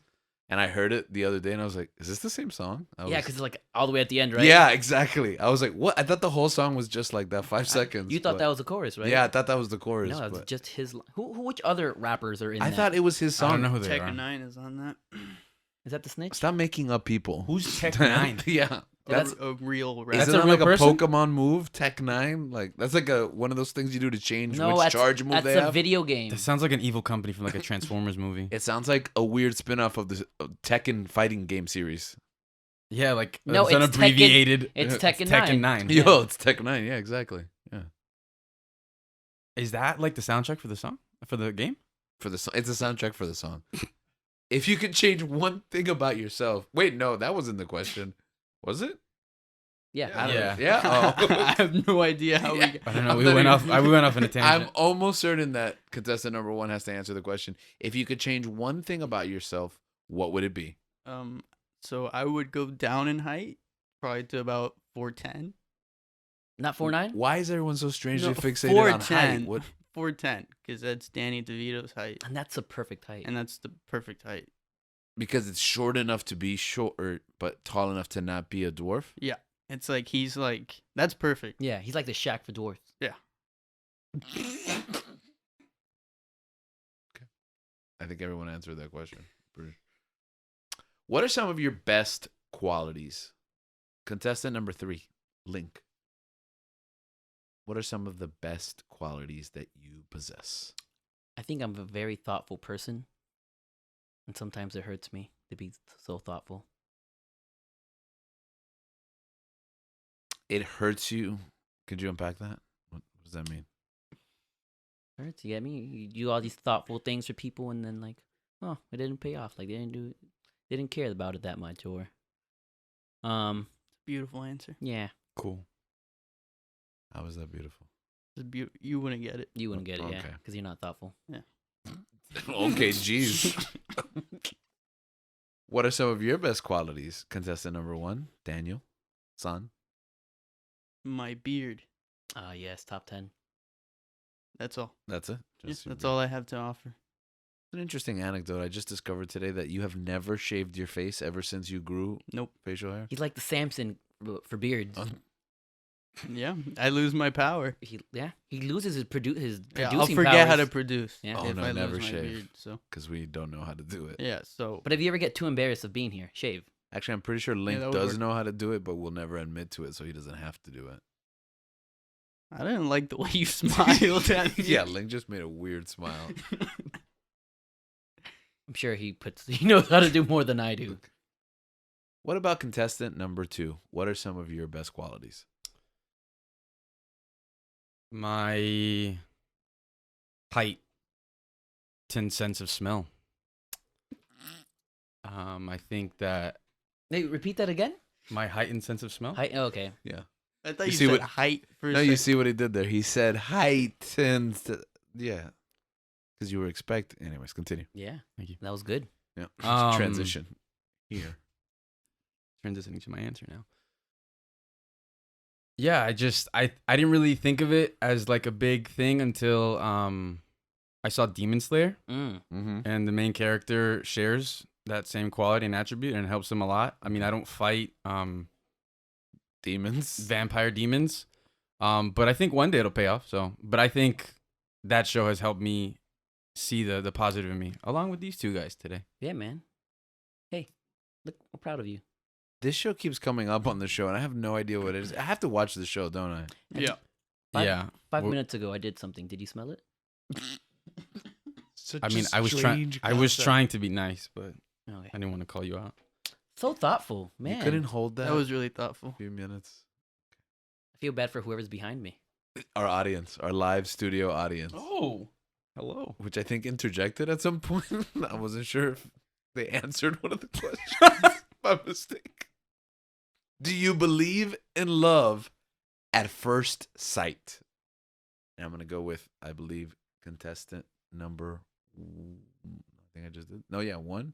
and I heard it the other day and I was like, "Is this the same song?" Yeah, because it's like all the way at the end, right? Yeah, exactly. I was like, "What?" I thought the whole song was just like that 5 seconds. You thought but- that was the chorus, right? Yeah, I thought that was the chorus. No, it's but just his. Which other rappers are in I that? thought it was his I don't song. know who they Tech are. 9 is on that. Is that the snitch? Stop making up people. Who's Tech 9? Yeah. That's- That's a real That's Isn't a that real like person? a Pokemon move? Tech 9? Like that's like one of those things you do to change No, which that's charge move that's they a have. video game. That sounds like an evil company from like a Transformers movie. It sounds like a weird spin-off of the Tekken fighting game series. Yeah, like No, it's an it's Tekken- abbreviated. it's Tekken Tekken 9. 9. Yeah. Yo, it's Tech 9. Yeah, exactly. Yeah. Is that like the soundtrack for the song for the game? For the song, it's a soundtrack for the song. If you could change one thing about yourself. Wait, no, that wasn't the question. Was it? Yeah. I don't Yeah. know. Yeah. Oh. I have no idea how Yeah. we. I don't know. I'm We not went off. even- We went off in a tangent. I'm almost certain that contestant number 1 has to answer the question. If you could change one thing about yourself, what would it be? So I would go down in height, probably to about 4'10". Not 4'9"? Why is everyone so strangely No, fixated on height? 4'10". What? 4'10", because that's Danny DeVito's height, And that's a perfect height. and that's the perfect height. Because it's short enough to be short, but tall enough to not be a dwarf? Yeah, it's like he's like that's perfect. Yeah, he's like the Shaq for dwarfs. I think everyone answered that question. What are some of your best qualities? Contestant number 3, Link. What are some of the best qualities that you possess? I think I'm a very thoughtful person. And sometimes it hurts me to be so thoughtful. It hurts you. Could you unpack that? What does that mean? It hurts, you get me? You do all these thoughtful things for people and then like, oh, it didn't pay off. Like they didn't care about it that much or Beautiful answer. yeah, Cool. How is that beautiful? You wouldn't get it. you wouldn't get it, yeah, Okay. because you're not thoughtful. Okay, jeez. What are some of your best qualities? Contestant number 1, Daniel, son. My beard. Yes, top 10. That's all. That's it. Yeah, Just your that's beard. all I have to offer. An interesting anecdote. I just discovered today that you have never shaved your face ever since you grew Nope. facial hair. He's like the Samson for beards. Yeah, I lose my power. He loses his producing Yeah, I'll forget how to powers. produce. Yeah. Oh, if no, I never lose my shave. beard. So Because we don't know how to do it. yeah, so But if you ever get too embarrassed of being here, shave. Actually, I'm pretty sure Link that would does work. know how to do it, but will never admit to it, so he doesn't have to do it. I didn't like the way you smiled at me. Yeah, Link just made a weird smile. I'm sure he knows how to do more than I do. What about contestant number 2? What are some of your best qualities? My height and sense of smell. I think that Hey, repeat that again? my heightened sense of smell. Height. Oh, okay. Yeah. I thought You you, see said what- height for a No, you sec. see what he did there. He said height and... yeah. Because you were expecting... Anyways, continue. Yeah. Thank you. That was good. Yeah. Um, Transition. Here. Transitioning to my answer now. Yeah, I didn't really think of it as like a big thing until I saw Demon Slayer, Mm-hmm. and the main character shares that same quality and attribute, and it helps him a lot. I mean, I don't fight Demons. vampire demons, but I think one day it'll pay off. So, but I think that show has helped me see the positive in me, along with these two guys today. Yeah, man. Hey, look, we're proud of you. This show keeps coming up on the show, and I have no idea what it is. I have to watch the show, don't I? Yeah. Five- 5 Well- minutes ago, I did something. Did you smell it? Such I mean, a I was strange trying concept. to be nice, but Okay. I didn't want to call you out. So thoughtful, man. You couldn't hold that. That was really thoughtful. a few minutes. I feel bad for whoever's behind me. Our audience, our live studio audience, Oh, hello. which I think interjected at some point. I wasn't sure if they answered one of the questions by mistake. Do you believe in love at first sight? And I'm gonna go with, I believe, contestant number. I think I just did. No, yeah, 1.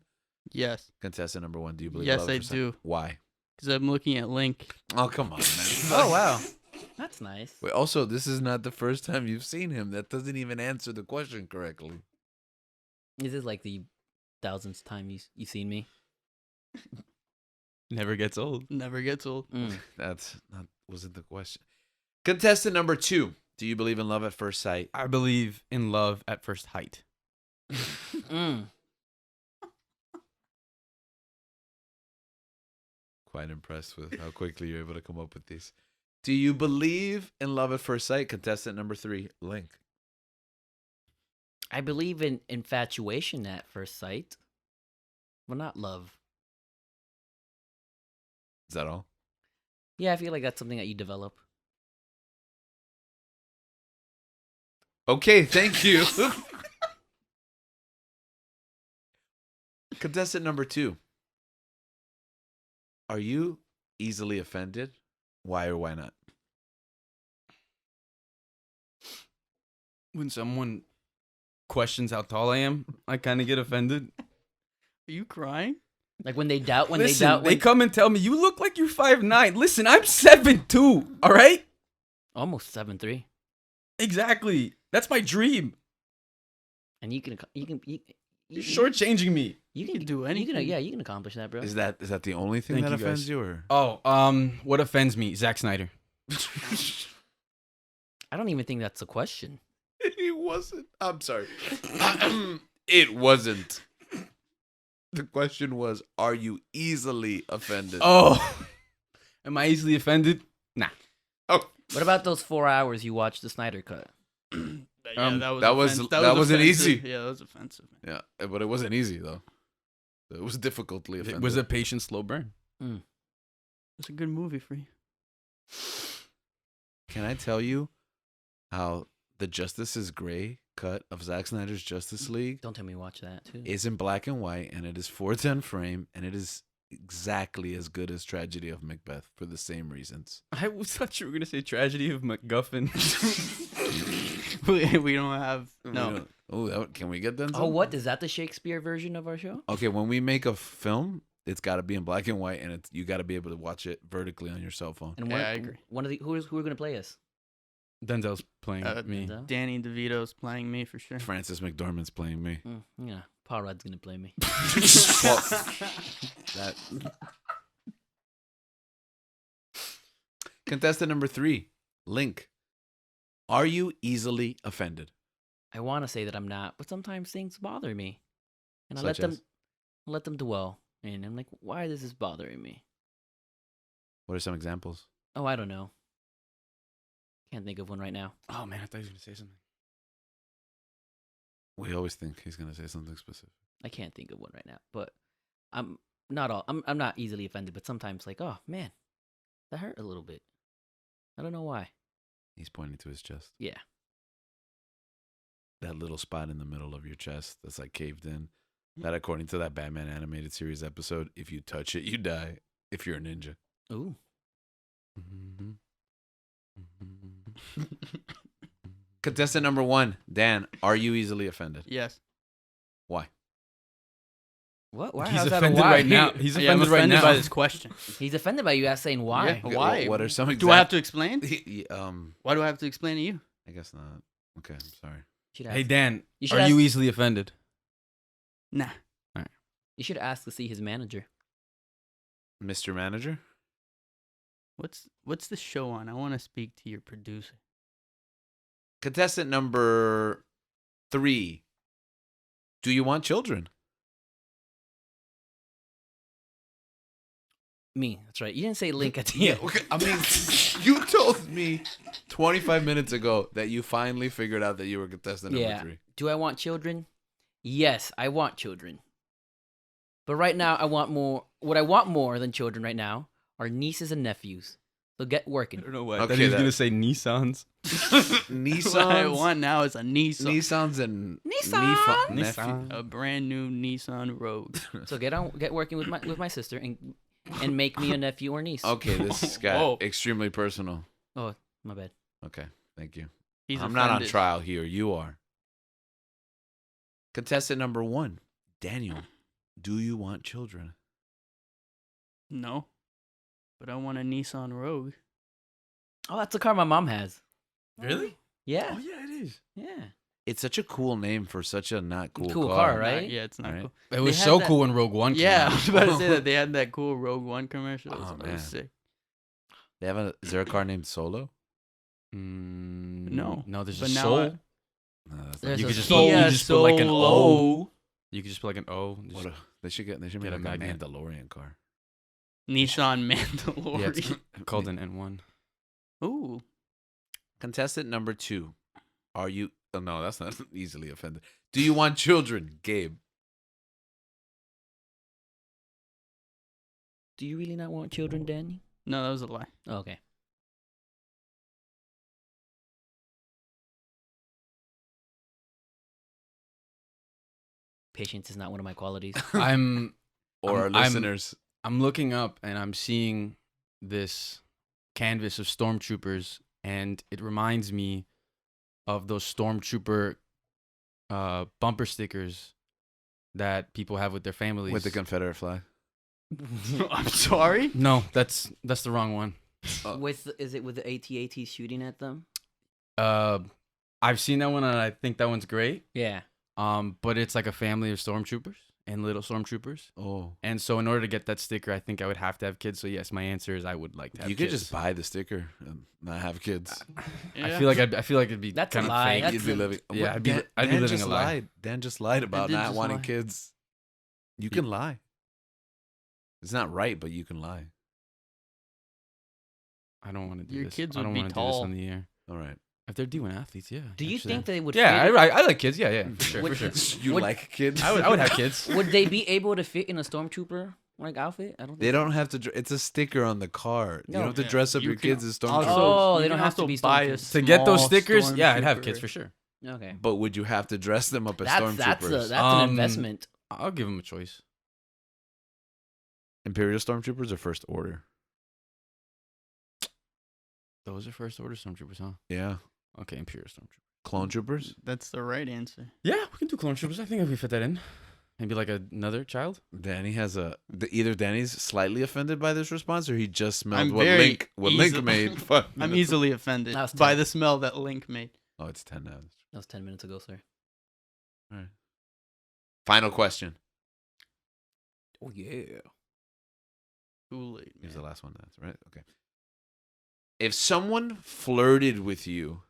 Yes, Contestant number 1. Do you believe? Yes, love at I first sight? do. Why? because I'm looking at Link. Oh, come on, man. Oh wow, that's nice. Wait, also, this is not the first time you've seen him. That doesn't even answer the question correctly. This is like the 1000th time you've seen me. Never gets old. Never gets old. That's not wasn't the question. Contestant number 2. Do you believe in love at first sight? I believe in love at first height. Mm. Quite impressed with how quickly you're able to come up with these. Do you believe in love at first sight? Contestant number 3, Link. I believe in infatuation at first sight, but not love. Is that all? Yeah, I feel like that's something that you develop. Okay, thank you. Contestant number 2. Are you easily offended? Why or why not? When someone questions how tall I am, I kind of get offended. Are you crying? Like when they doubt, Listen, they come and tell me, you look like you're 5'9". Listen, I'm 7'2", all right? almost 7'3", Exactly. That's my dream. and you can You're shortchanging me. you can do anything. You can accomplish that, bro. Is that the only thing Thank that you, guys. offends you, or? Oh, what offends me? Zack Snyder. I don't even think that's a question. It wasn't. I'm sorry. It wasn't. The question was, are you easily offended? Oh. Am I easily offended? Nah. Oh. What about those 4 hours you watched the Snyder Cut? Yeah, that wasn't easy. Yeah, that was offensive. Yeah, but it wasn't easy, though. It was difficultly offended. It was a patient, slow burn. It's a good movie for you. Can I tell you how the Justice is Gray cut of Zack Snyder's Justice League Don't tell me to watch that too. is in black and white, and it is 4:10 frame, and it is exactly as good as Tragedy of Macbeth for the same reasons. I thought you were going to say Tragedy of MacGuffin. We don't have no. Oh, can we get Denzel? Oh, what is that? The Shakespeare version of our show? Okay, when we make a film, it's got to be in black and white, and you got to be able to watch it vertically on your cell phone. And Yeah, I agree. One of the who are going to play us? Denzel's playing me. Denzel? Danny DeVito's playing me for sure. Francis McDormand's playing me. Yeah, Paul Rudd's going to play me. Well, that. Contestant number 3, Link. Are you easily offended? I want to say that I'm not, but sometimes things bother me, and I Such as? let them dwell. And I'm like, why is this bothering me? What are some examples? Oh, I don't know. Can't think of one right now. Oh, man, I thought he was going to say something. We always think he's gonna say something specific. I can't think of one right now, but I'm not easily offended, but sometimes like, oh man, that hurt a little bit. I don't know why. He's pointing to his chest. Yeah. That little spot in the middle of your chest that's like caved in. That, according to that Batman animated series episode, if you touch it, you die. If you're a ninja. Ooh. Contestant number 1, Dan. Are you easily offended? Yes. Why? What? Why? He's How's that a offended why? right now. He's Yeah, I'm offended right offended now. by this question. He's offended by you saying why. Yeah. Okay, Why? What are some examples? Do I have to explain? I Why do I have to explain to you? guess not. Okay, I'm sorry. Should Hey, ask- Dan, You should are you ask- easily offended? Nah. You should ask to see his manager. Mr. Manager? What's the show on? I want to speak to your producer. Contestant number 3. Do you want children? Me. That's right. You didn't say Link at the Yeah, end. okay. I mean, you told me 25 minutes ago that you finally figured out that you were contestant Yeah. number 3. Do I want children? Yes, I want children. But right now, I want more. What I want more than children right now are nieces and nephews. So get I working. don't know why. Okay, I was that- gonna say Nissans. What I Nissans, want now is a Nissan. Nissans, and Nissan. nephew. A brand new Nissan Rogue. So get working with my sister and make me a nephew or niece. Okay, this got Whoa. extremely personal. Oh, my bad. Okay, thank you. He's I'm not on offended. trial here. You are. Contestant number 1, Daniel. Do you want children? No, but I want a Nissan Rogue. Oh, that's the car my mom has. Really? Yeah. Oh yeah, it is. Yeah. It's such a cool name for such a not cool, Cool car, Not- right? yeah, it's not Right. cool. It was had so that- cool when Rogue One came Yeah, out. I was about to say that they had that cool Rogue One commercial. It was Oh, really man. sick. They have is there a car named Solo? No, No, there's but a now Soul. I- No, that's There's You a could just Soul. put, you just put like an O. Solo. You could just put like an O. not, Just- they should make Get a like a magnet. Mandalorian car. Nissan yeah, Mandalorian. it's called an N1. Ooh, Contestant number 2. Are you? Oh, no, that's not easily offended. Do you want children, Gabe? Do you really not want children, Danny? no, that was a lie. Oh, okay. Patience is not one of my qualities. I'm Or our I'm- listeners? I'm looking up and I'm seeing this canvas of stormtroopers, and it reminds me of those stormtrooper bumper stickers that people have with their families. With the Confederate flag. I'm sorry. No, that's the wrong one. Is it with the AT-AT shooting at them? I've seen that one and I think that one's great. Yeah. But it's like a family of stormtroopers and little stormtroopers. Oh. And so in order to get that sticker, I think I would have to have kids. So yes, my answer is I would like to have You kids. could just buy the sticker and not have kids. Yeah. I feel like it'd be That's a kind of lie. fake. That's You'd be a- living. Yeah, What? I'd be Dan living just a lie. lied. Dan just lied about did not just wanting lie. kids. You can lie. It's not right, but you can lie. I don't want to do Your this. kids I would don't be want to do this tall. on the air. All right. If they're doing athletes, yeah. Do you actually. think they would Yeah, fit I like kids. Yeah, yeah, for sure, Would- for sure. You Would- like kids? I would have kids. would they be able to fit in a stormtrooper like outfit? I don't They think don't have to. It's a sticker on the car. You No. don't have to Yeah, dress up you your can kids as also- stormtroopers. Oh, you they don't can have to also be buy a stormtroopers. To get those small stickers, yeah, I'd have stormtrooper. kids for sure. Okay. But would you have to dress them up as stormtroopers? That's an Um, investment. I'll give them a choice. Imperial stormtroopers or First Order? Those are first order stormtroopers, huh? Yeah. Okay, Imperial stormtroopers. Clone troopers? That's the right answer. Yeah, we can do clone troopers. I think if we fit that in, maybe like another child. Danny has either Danny's slightly offended by this response or he just smelled I'm what very Link easy- made. 5 I'm minutes easily offended That was by tough. the smell that Link made. Oh, it's 10 now. That was 10 minutes ago, sir. All right. Final question. Oh yeah. Kool-Aid, Here's man. the last one. That's right. Okay. If someone flirted with you,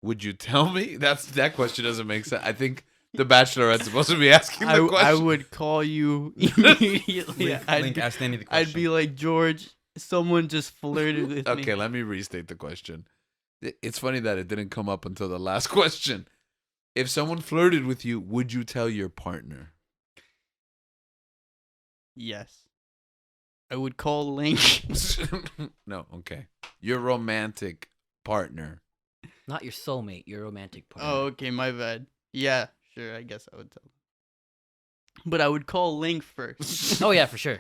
would you tell me? That question doesn't make sense. I think the Bachelorette's supposed to be asking the I question. would call you immediately. Link asked Danny the question. I'd be like, George, someone just flirted with me. Okay, let me restate the question. It's funny that it didn't come up until the last question. If someone flirted with you, would you tell your partner? Yes. I would call Link. No, okay. Your romantic partner. Not your soulmate, your romantic partner. Oh, okay, my bad. Yeah, sure, I guess I would tell him. But I would call Link first. Oh yeah, for sure.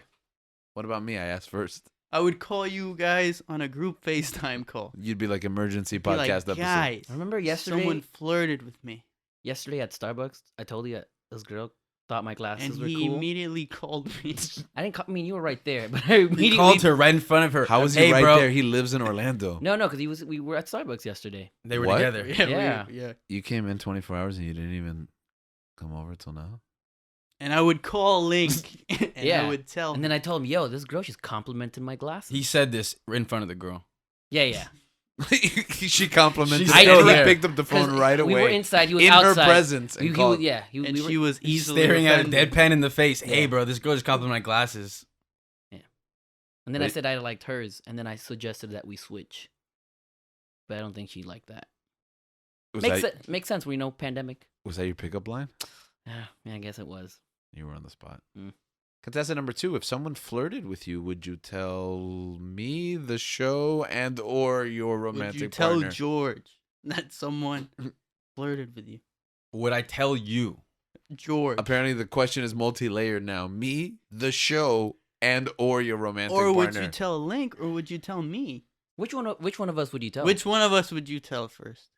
What about me? I asked first. I would call you guys on a group FaceTime call. You'd be like emergency Be like, podcast episode. guys, Remember yesterday? someone flirted with me. Yesterday at Starbucks, I told you this girl thought my glasses And were he cool. immediately called me. I didn't. I mean, you were right there, but I He immediately called her right in front of her. How was he Hey, right bro. there? He lives in Orlando. No, because we were at Starbucks yesterday. They were What? together. Yeah. yeah. You came in 24 hours and you didn't even come over till now? And I would call Link and Yeah. I would tell And then I told him, "Yo, this girl, she's complimenting my glasses." He said this in front of the girl. yeah. She complimented She's him. still and he there. picked up the phone 'Cause right away. We were inside. He was in outside. her presence. And He called. was, yeah. and we were, she was easily Staring at a offended. deadpan in the face. Hey, Yeah. bro, this girl just complimented my glasses. and then I Wait. said I liked hers, and then I suggested that we switch. But I don't think she liked that. was, Makes that makes sense. We know pandemic. was that your pickup line? Yeah, I guess it was. You were on the spot. Mm. Contestant number 2, if someone flirted with you, would you tell me, the show, and or your romantic Would you tell partner? George that someone flirted with you? Would I tell you? George. Apparently, the question is multi-layered now. Me, the show, and or your romantic Or would partner. you tell Link, or would you tell me? Which one of us would you tell? Which one of us would you tell first?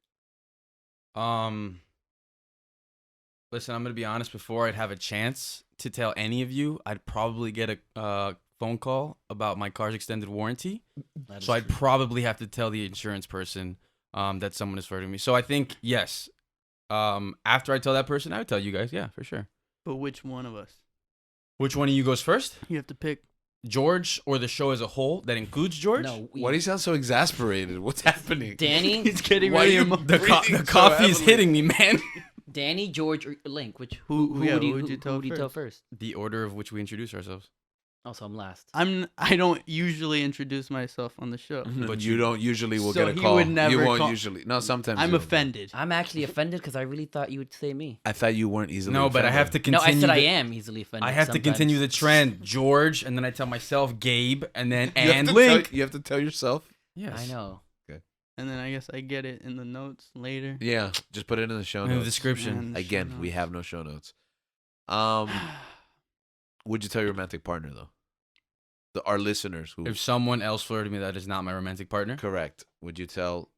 Listen, I'm gonna be honest. Before I'd have a chance to tell any of you, I'd probably get a phone call about my car's extended warranty. That is So I'd true. probably have to tell the insurance person that someone is flirting with me. So I think yes. After I tell that person, I would tell you guys. Yeah, for sure. But which one of us? Which one of you goes first? You have to pick. George or the show as a whole? That includes George. No, Why do you sound so exasperated? What's happening? Danny, He's getting Why ready. you- to The, Breathing the so coffee is heavily. hitting me, man. Danny, George, or Link? Which Who would you tell tell first? first? The order of which we introduce ourselves. Oh, so I'm last. I don't usually introduce myself on the show. But you don't usually will So get a he call. would never you won't call- usually. No, sometimes I'm you will. offended. I'm actually offended because I really thought you would say me. I thought you weren't easily. No, but I have to offended. continue. No, I said I the- am easily offended. I have to sometimes. continue the trend. George, and then I tell myself Gabe, and then You have and to Link. Tell, you have to tell yourself. Yes. I know. And then I guess I get it in the notes later. Yeah, just put it in the show In the notes. description. And the show Again, we notes. have no show notes. Would you tell your romantic partner though? Our listeners who If someone else flirted with me, that is not my romantic partner. correct. Would you tell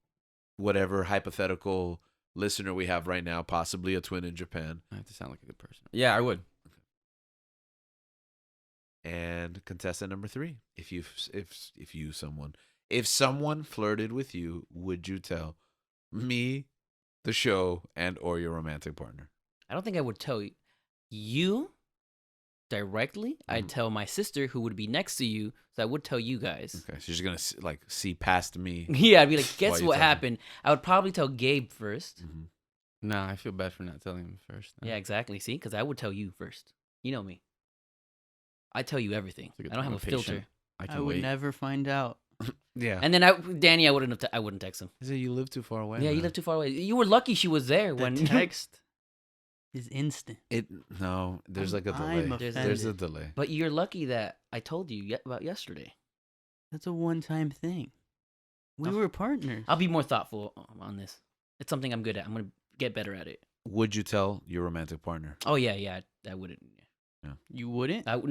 whatever hypothetical listener we have right now, possibly a twin in Japan, I have to sound like a good person. Yeah, I would. and contestant number 3, if someone flirted with you, would you tell me, the show, and or your romantic partner? I don't think I would tell you directly. I'd tell my sister, who would be next to you. So I would tell you guys. Okay, so you're just gonna see past me. Yeah, I'd be like, guess you what tell me? happened? I would probably tell Gabe first. Mhm. Nah, I feel bad for not telling him first. Yeah, exactly. See, because I would tell you first. You know me. I tell you everything. It's a good I don't thing have a I'm patient. filter. I can I would wait. never find out. Yeah. And then Danny, I wouldn't text him. I said you live too far away. Yeah, you man. live too far away. You were lucky she was there The when text is instant. No, there's like a I'm delay. There's There's a offended. delay. But you're lucky that I told you about yesterday. That's a one-time thing. We Oh. were partners. I'll be more thoughtful on this. It's something I'm good at. I'm gonna get better at it. Would you tell your romantic partner? Oh yeah, I wouldn't. You wouldn't? I would.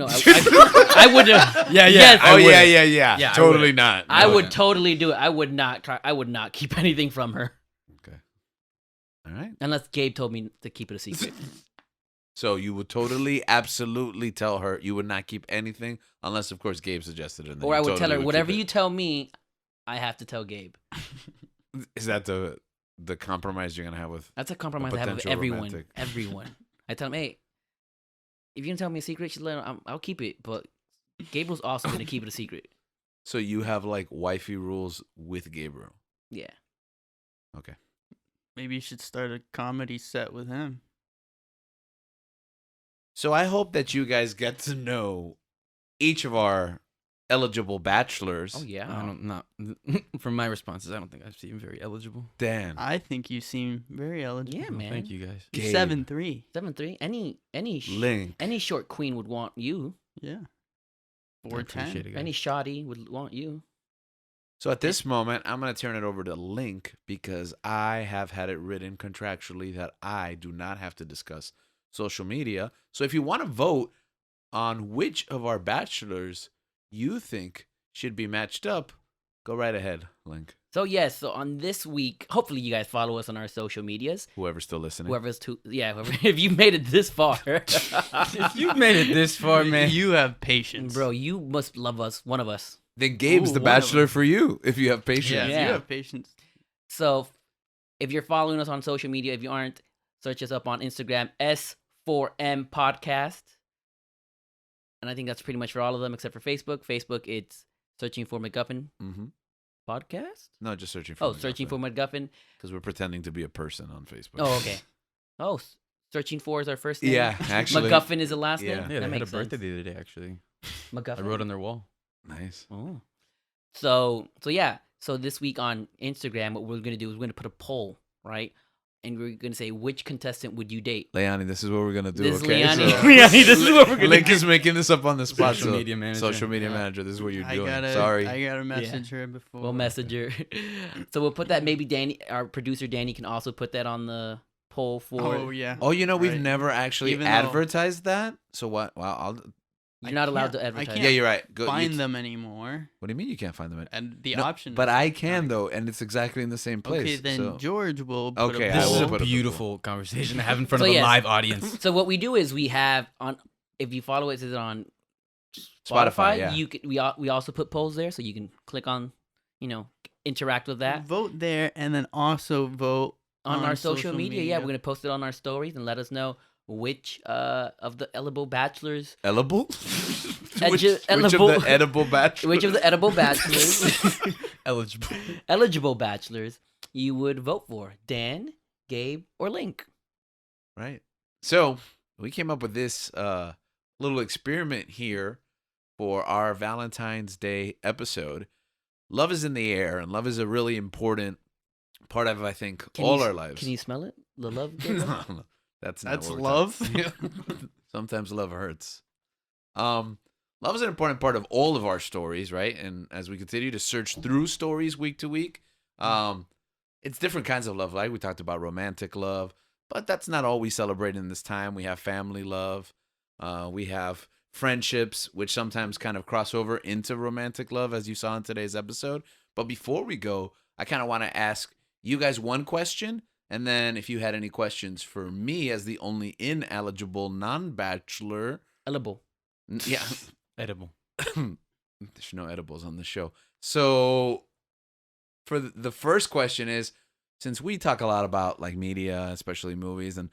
Yeah, yeah. Yes, Oh I yeah, would. yeah, yeah. Yeah, I Totally wouldn't. not. I No. would totally do it. I would not try. I would not keep anything from her Okay. All right. unless Gabe told me to keep it a secret. So you would totally, absolutely tell her you would not keep anything unless, of course, Gabe suggested it. and then Or you I would totally tell her keep whatever it. you tell me, I have to tell Gabe. Is that the compromise you're gonna have with? That's a compromise I have with potential everyone. romantic. Everyone. I tell him, hey, if you don't tell me a secret, I'll keep it. But Gabe was also gonna keep it a secret. So you have like wifey rules with Gabriel. Yeah. Okay. Maybe you should start a comedy set with him. So I hope that you guys get to know each of our eligible bachelors. Oh yeah. I don't not from my responses. I don't think I seem very eligible. Dan. I think you seem very eligible. Yeah, man. Thank you guys. Gabe. 7'3". 7'3". Link. Any short queen would want you. Yeah. I appreciate 4'10". it, guys. Any shoddy would want you. So at this moment, I'm going to turn it over to Link because I have had it written contractually that I do not have to discuss social media. So if you want to vote on which of our bachelors you think should be matched up, go right ahead, Link. So yes, so on this week, hopefully you guys follow us on our social medias. Whoever's still listening. Whoever, if you made it this far, If you've made it this far, man. You have patience. bro, you must love us, one of us. Then Gabe's Ooh, the one of bachelor them. for you if you have patience. Yeah, Yeah. you have patience. So if you're following us on social media, if you aren't, search us up on Instagram, S4M Podcast. And I think that's pretty much for all of them except for Facebook. Facebook, it's searching for McGuffin Mm-hmm. Podcast. No, just searching for. Oh, searching for McGuffin. because we're pretending to be a person on Facebook. Oh, okay. Oh, searching for is our first name. Yeah, actually. McGuffin is the last Yeah. name. Yeah, that they had a makes birthday sense. the other day, actually. McGuffin. I wrote on their wall. Nice. Oh. So yeah. So this week on Instagram, what we're gonna do is we're gonna put a poll, right, and we're gonna say which contestant would you date. Leani, this is what we're gonna do. This is Okay, Leani. Leani, this is what we're gonna Link do. is making this up on the spot. Social so- media manager. Social media Yeah. manager. This is what you're I doing. gotta, Sorry. I gotta message her before. We'll message her. So we'll put that. Maybe Danny, our producer Danny, can also put that on the poll for. Oh yeah. Oh, you know, we've Right. never actually Even though- advertised that. So what? Well, You're not allowed to can't- I advertise. can't yeah, you're right. Go, find you, them anymore, What do you mean you can't find them? and the No, option. But is I not can though, and it's exactly in the same place. Okay, then so. George will. Put Okay, a I This will is poll. a put up a beautiful conversation to have in front So of a yes. live audience. So what we do is we have on. If you follow it, is on Spotify, yeah. You can, we also put polls there, so you can click on, interact with that Vote there, and then also vote on our social media. Yeah, we're gonna post it on our stories and let us know which of the eligible bachelors, Edible? which which of edible- the edible bachelors? which of the edible bachelors, Eligible. eligible bachelors, you would vote for: Dan, Gabe, or Link. Right. So we came up with this little experiment here for our Valentine's Day episode. Love is in the air, and love is a really important part of, I think, all our lives. Can you smell it? The love. Gabe? No, that's not That's what we're love? talking- Sometimes love hurts. Love is an important part of all of our stories, right? And as we continue to search through stories week to week, it's different kinds of love. Like we talked about romantic love, but that's not all we celebrate in this time. We have family love. We have friendships, which sometimes kind of cross over into romantic love, as you saw in today's episode. But before we go, I kind of want to ask you guys one question. And then if you had any questions for me as the only ineligible non-bachelor. Eligible. Yeah. Edible. There's no edibles on the show. So for the first question is, since we talk a lot about like media, especially movies, and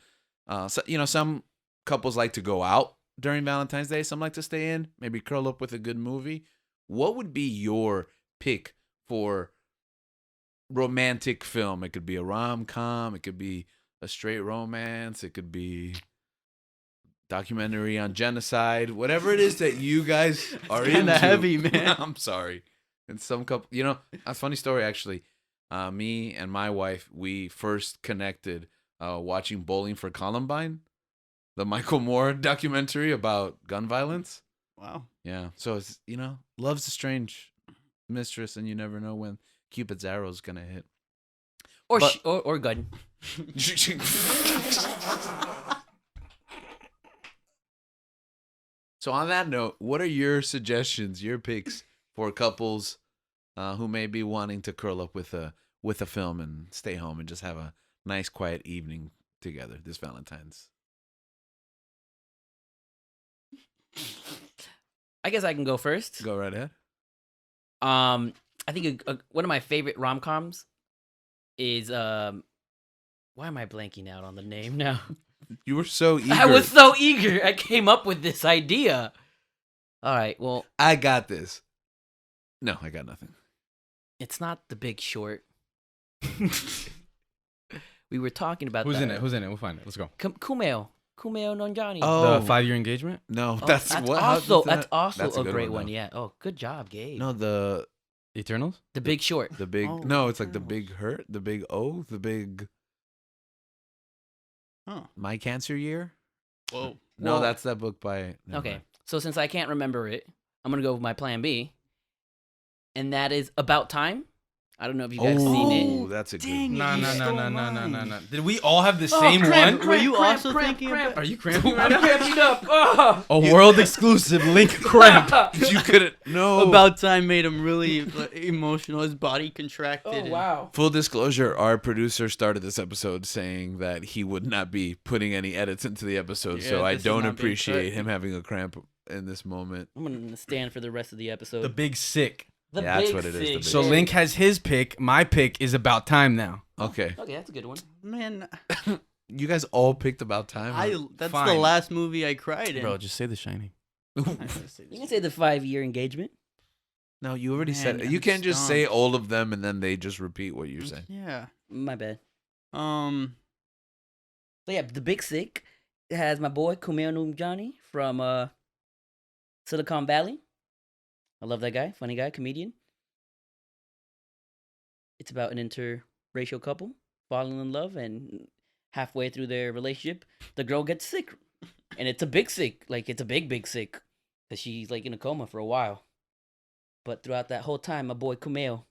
some couples like to go out during Valentine's Day, some like to stay in, maybe curl up with a good movie. What would be your pick for romantic film? It could be a rom-com, it could be a straight romance, it could be documentary on genocide, whatever it is that you guys are into. Kinda heavy, man. I'm sorry. And some couple, a funny story actually. Me and my wife, we first connected watching Bowling for Columbine, the Michael Moore documentary about gun violence. Wow. Yeah. So it's, love's a strange mistress, and you never know when Cupid's arrow is gonna hit. Or But- or gun. So on that note, what are your suggestions, your picks for couples who may be wanting to curl up with a film and stay home and just have a nice quiet evening together this Valentine's? I guess I can go first. Go right ahead. I think one of my favorite rom-coms is why am I blanking out on the name now? You were so eager. I was so eager. I came up with this idea. All right, well, I got this. No, I got nothing. it's not The Big Short. We were talking about Who's that. in it? Who's in it? We'll find it. Let's go. Kumail Nanjiani. Oh, The 5-year engagement? no, Oh, that's what. how also did that- that's also that's a good great one. though. Yeah. Oh, good job, Gabe. No, the Eternals? The Big Short. big. Oh, No, it's like the Eternals. big hurt, the big O, the big Huh. My Cancer Year. Whoa. No, Well- that's that book by. never Okay, mind. so since I can't remember it, I'm gonna go with my plan B, and that is About Time. I don't know if you guys seen it. Oh, that's a good. Dang one. it. No, You no, stole no, no, no, no, mine. no. Did we all have the Oh, same cramp, one? Were you cramp, also cramp, thinking cramp. about? Are you cramping right I'm now? cramping up. Oh. A world exclusive link cramp. You couldn't. No. About Time made him really emotional. His body contracted. Oh and- wow. Full disclosure, our producer started this episode saying that he would not be putting any edits into the episode, Yeah, so I this is don't not being appreciate cut. him having a cramp in this moment. I'm gonna stand for the rest of the episode. The big sick. The Yeah, that's Big what it is, the Six. Big So Sick. Link has his pick. My pick is About Time now. Okay. Okay, that's a good one. Man, You guys all picked About Time? that's the Fine. last movie I cried in. Bro, just say The Shining. You can say the 5-year engagement. No, you already said Man, it. You I'm can't just say stumped. all of them and then they just repeat what you're saying. Yeah. My bad. Um. So yeah, the Big Sick has my boy Kumail Nanjiani from Silicon Valley. I love that guy. Funny guy, comedian. It's about an interracial couple falling in love, and halfway through their relationship, the girl gets sick, and it's a big sick, like it's a big sick, because she's like in a coma for a while. But throughout that whole time, my boy Kumail,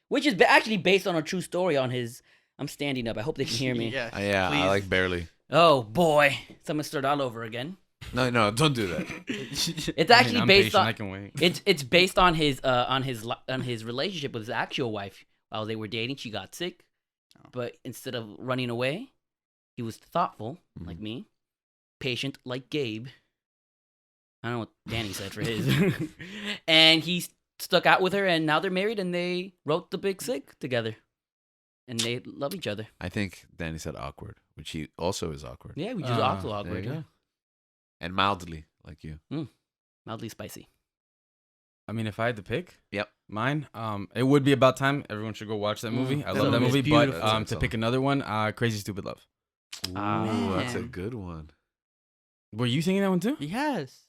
which is actually based on a true story on his. I'm standing up. I hope they can hear me. Yeah, Yeah, I please. like barely. Oh boy, someone start all over again. No, don't do that. It's actually I'm based patient, on. I can wait. It's based on his relationship with his actual wife. While they were dating, she got sick, but instead of running away, he was thoughtful like me, patient like Gabe. I don't know what Danny said for his, and he stuck out with her, and now they're married, and they wrote The Big Sick together, and they love each other. I think Danny said awkward, which he also is awkward. Yeah, we just also There awkward, you go. And mildly like you. mildly spicy. I mean, if I had to pick, Yep. mine, it would be About Time. Everyone should go watch that movie. I That love that movie's movie. But beautiful. to pick another one, Crazy Stupid Love. Ooh, that's a Man. good one. Were you thinking that one too? Yes.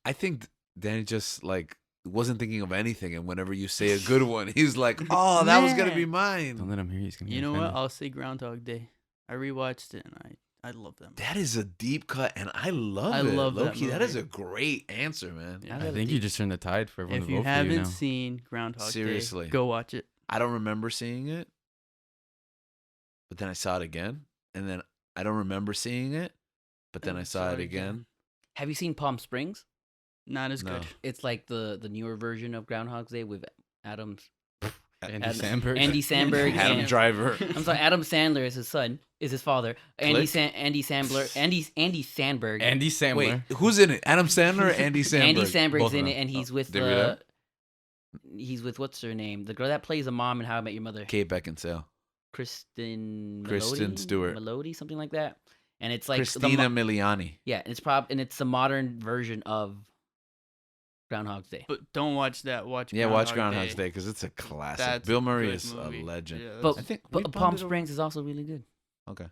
I think Danny just like wasn't thinking of anything, and whenever you say a good one, he's like, "Oh, that was gonna be Don't mine." let him hear. He's gonna. You get know what? offended. I'll say Groundhog Day. I rewatched it and I love that movie. That is a deep cut, and I love I it. love that Low-key, that is movie. a great answer, man. Yeah. I think you just turned the tide for everyone If to you vote for haven't you now. seen Groundhog Seriously. Day, go watch it. I don't remember seeing it, but then I saw it again, and then I don't remember seeing it, but then I saw it again. Have you seen Palm Springs? Not as No. good. It's like the newer version of Groundhog's Day with Adam Andy Adam- Samberg. Andy Samberg Adam and Driver. I'm sorry, Adam Sandler is his son, is his father. Andy Click. Andy Sandler, Andy Sandberg. Andy Samberg. Wait, who's in it? Adam Sandler or Andy Samberg? Andy Both Sandberg's of in them. it, and he's with there we go. he's with what's her name? The girl that plays a mom in How I Met Your Mother, Kate Beckinsale. Kristen Stewart. Melody, something like that. And it's like Christina Miliani. yeah, and it's the modern version of Groundhog's Day. But don't watch that. Watch Yeah, watch Groundhog's Day because it's a classic. That's Bill a Murray good is movie. a legend. Yeah, But I think we Palm bonded over- Springs is also really good. Okay.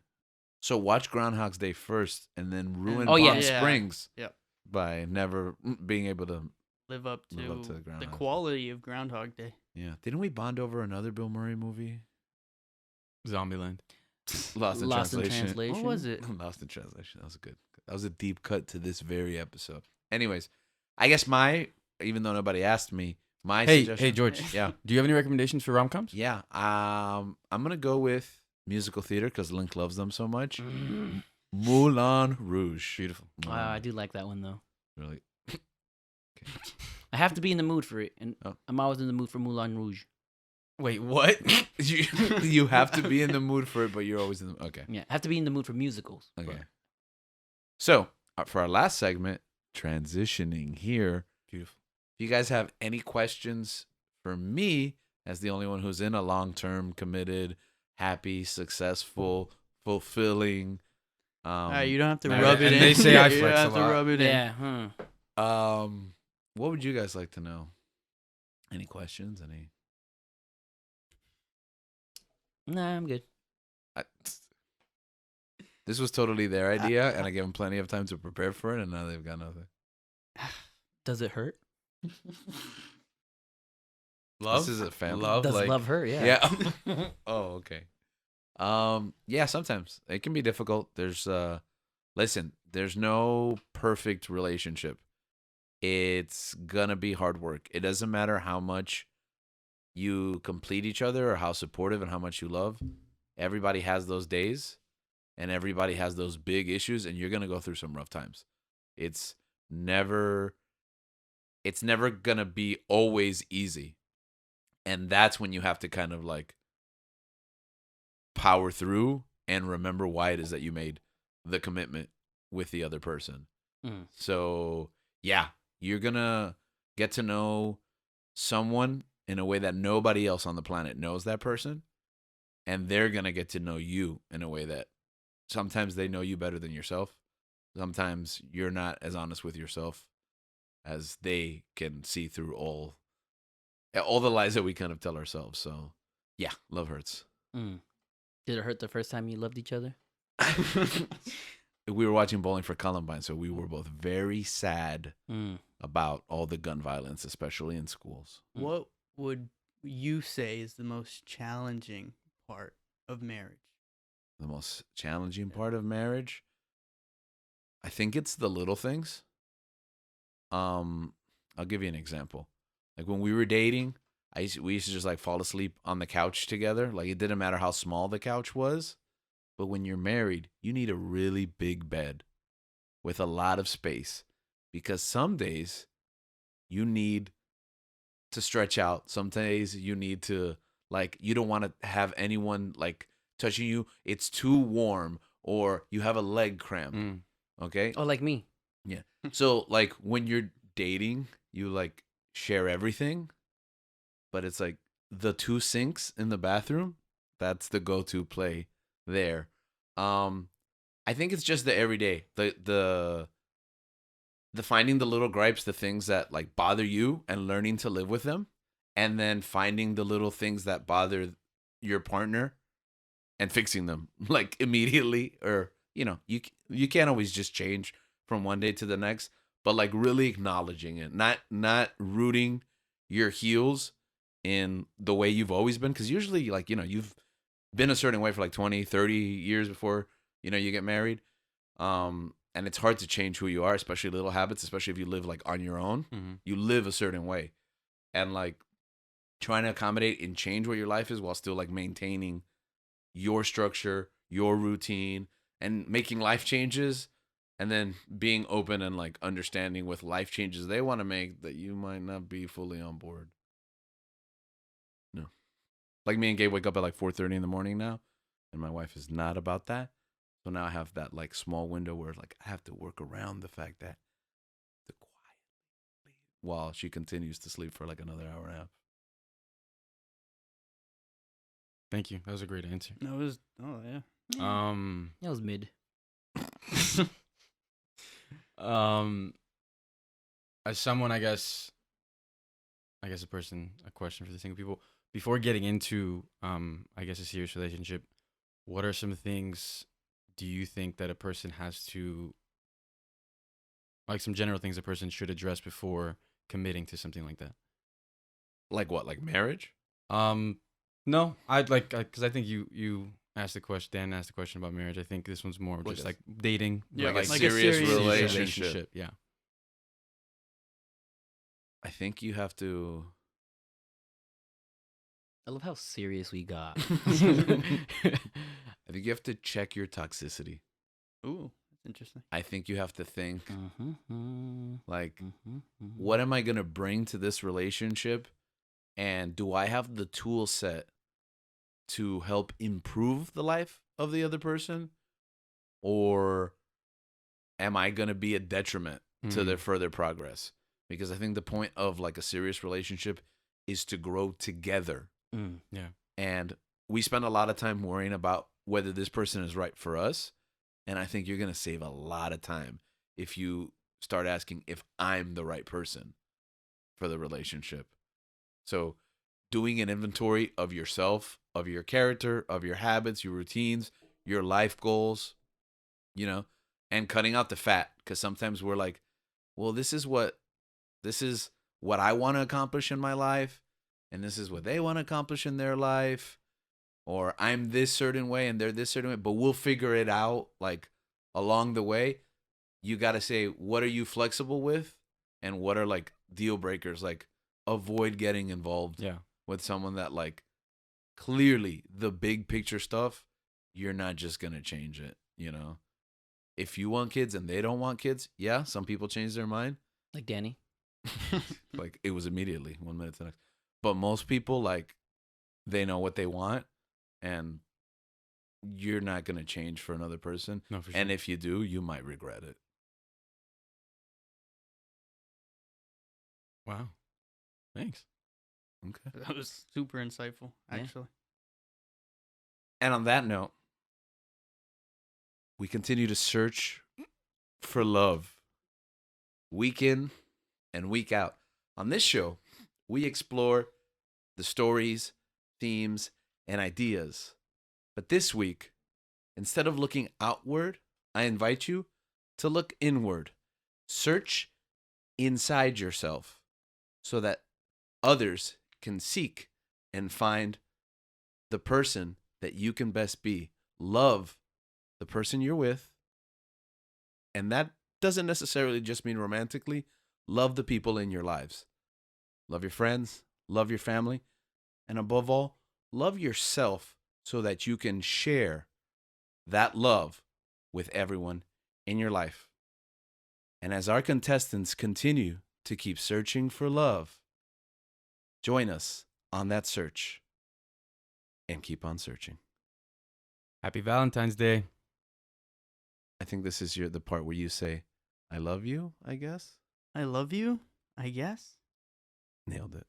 So watch Groundhog's Day first, and then ruin Oh, yeah. Palm Yeah. Springs Yep. by never being able to. live up to, Live up to the Groundhog Day. quality of Groundhog Day. Yeah. Didn't we bond over another Bill Murray movie? Zombieland. Lost in Lost in Translation. Translation. What was it? Lost in Translation. That was a good. That was a deep cut to this very episode. Anyways, I guess even though nobody asked me, my Hey, suggestion. hey, George. Yeah. Do you have any recommendations for rom-coms? Yeah. I'm gonna go with musical theater because Link loves them so much. Moulin Rouge. Beautiful. Wow, I do like that one though. Really. I have to be in the mood for it, and Oh. I'm always in the mood for Moulin Rouge. Wait, what? you have to be in the mood for it, but you're always in the okay. Yeah, I have to be in the mood for musicals. Okay. So for our last segment, transitioning here. Beautiful. If you guys have any questions for me, as the only one who's in a long-term, committed, happy, successful, fulfilling. You don't have to and rub it in. they say I You flex don't a have to lot. rub it in. Yeah, What would you guys like to know? Any questions? Any? Nah, I'm good. This was totally their idea, and I gave them plenty of time to prepare for it, and now they've got nothing. Does it hurt? Love? This is a family. Love? Does like, love hurt? Yeah. Yeah. Oh, okay. Yeah, sometimes it can be difficult. Listen, there's no perfect relationship. It's gonna be hard work. It doesn't matter how much you complete each other or how supportive and how much you love. Everybody has those days and everybody has those big issues, and you're gonna go through some rough times. It's never gonna be always easy. And that's when you have to kind of like power through and remember why it is that you made the commitment with the other person. Mm. So, yeah, you're going to get to know someone in a way that nobody else on the planet knows that person. And they're going to get to know you in a way that sometimes they know you better than yourself. Sometimes you're not as honest with yourself as they can see through all the lies that we kind of tell ourselves. So, yeah, love hurts. Mm. Did it hurt the first time you loved each other? We were watching Bowling for Columbine, so we were both very sad Mm. about all the gun violence, especially in schools. What would you say is the most challenging part of marriage? the most challenging part of marriage, I think it's the little things. I'll give you an example. Like when we were dating, we used to just like fall asleep on the couch together. Like it didn't matter how small the couch was. But when you're married, you need a really big bed with a lot of space because some days you need to stretch out. Some days you need to like you don't want to have anyone like touching you. It's too warm or you have a leg cramp. Mm. Okay? Oh, like me. Yeah. So like when you're dating, you like share everything, but it's like the two sinks in the bathroom, that's the go-to play there. I think it's just the everyday, the finding the little gripes, the things that like bother you and learning to live with them, and then finding the little things that bother your partner and fixing them like immediately or you can't always just change from one day to the next, but like really acknowledging it, not rooting your heels in the way you've always been because usually like you've been a certain way for like 20-30 years before you get married, and it's hard to change who you are, especially little habits, especially if you live like on your own. Mm-hmm. You live a certain way, and like trying to accommodate and change what your life is while still like maintaining your structure, your routine, and making life changes, and then being open and like understanding with life changes they want to make that you might not be fully on board. No. Like me and Gabe wake up at like 4:30 in the morning now, and my wife is not about that. So now I have that like small window where like I have to work around the fact that the quiet while she continues to sleep for like another hour and a half. Thank you. That was a great answer. No, it was. Oh yeah. That was mid. As someone, I guess a question for the single people before getting into, I guess a serious relationship. What are some things do you think that a person has to, like some general things a person should address before committing to something like that? Like what? Like marriage? No, I'd like, because I think you asked the question. Dan asked the question about marriage. I think this one's more just like dating, Yeah, like a like a serious serious relationship. Yeah. I think you have to. I love how serious we got. I think you have to check your toxicity. Ooh, that's interesting. I think you have to think like, what? what am I gonna bring to this relationship, and do I have the tool set to help improve the life of the other person, or am I gonna be a detriment to their further progress? Because I think the point of like a serious relationship is to grow together. Yeah. And we spend a lot of time worrying about whether this person is right for us. And I think you're going to save a lot of time if you start asking if I'm the right person for the relationship. So doing an inventory of yourself, of your character, of your habits, your routines, your life goals, and cutting out the fat. Because sometimes we're like, well, this is what I want to accomplish in my life. And this is what they want to accomplish in their life, or I'm this certain way and they're this certain way, but we'll figure it out like along the way. You got to say, what are you flexible with? And what are like deal breakers? Like avoid getting involved with someone that like clearly the big picture stuff, you're not just going to change it. If you want kids and they don't want kids, yeah, some people change their mind. Like Danny. Like it was immediately 1 minute to the next. But most people, like, they know what they want, and you're not going to change for another person. No, for sure. And if you do, you might regret it. Wow. Thanks. Okay. That was super insightful, Yeah. actually. And on that note, we continue to search for love week in and week out. On this show, we explore the stories, themes, and ideas. But this week, instead of looking outward, I invite you to look inward. Search inside yourself so that others can seek and find the person that you can best be love the person you're with. And that doesn't necessarily just mean romantically. Love the people in your lives. Love your friends, love your family, and above all, love yourself so that you can share that love with everyone in your life. And as our contestants continue to keep searching for love, join us on that search and keep on searching. Happy Valentine's Day. I think this is the part where you say, I love you, I guess. I love you, I guess. Nailed it.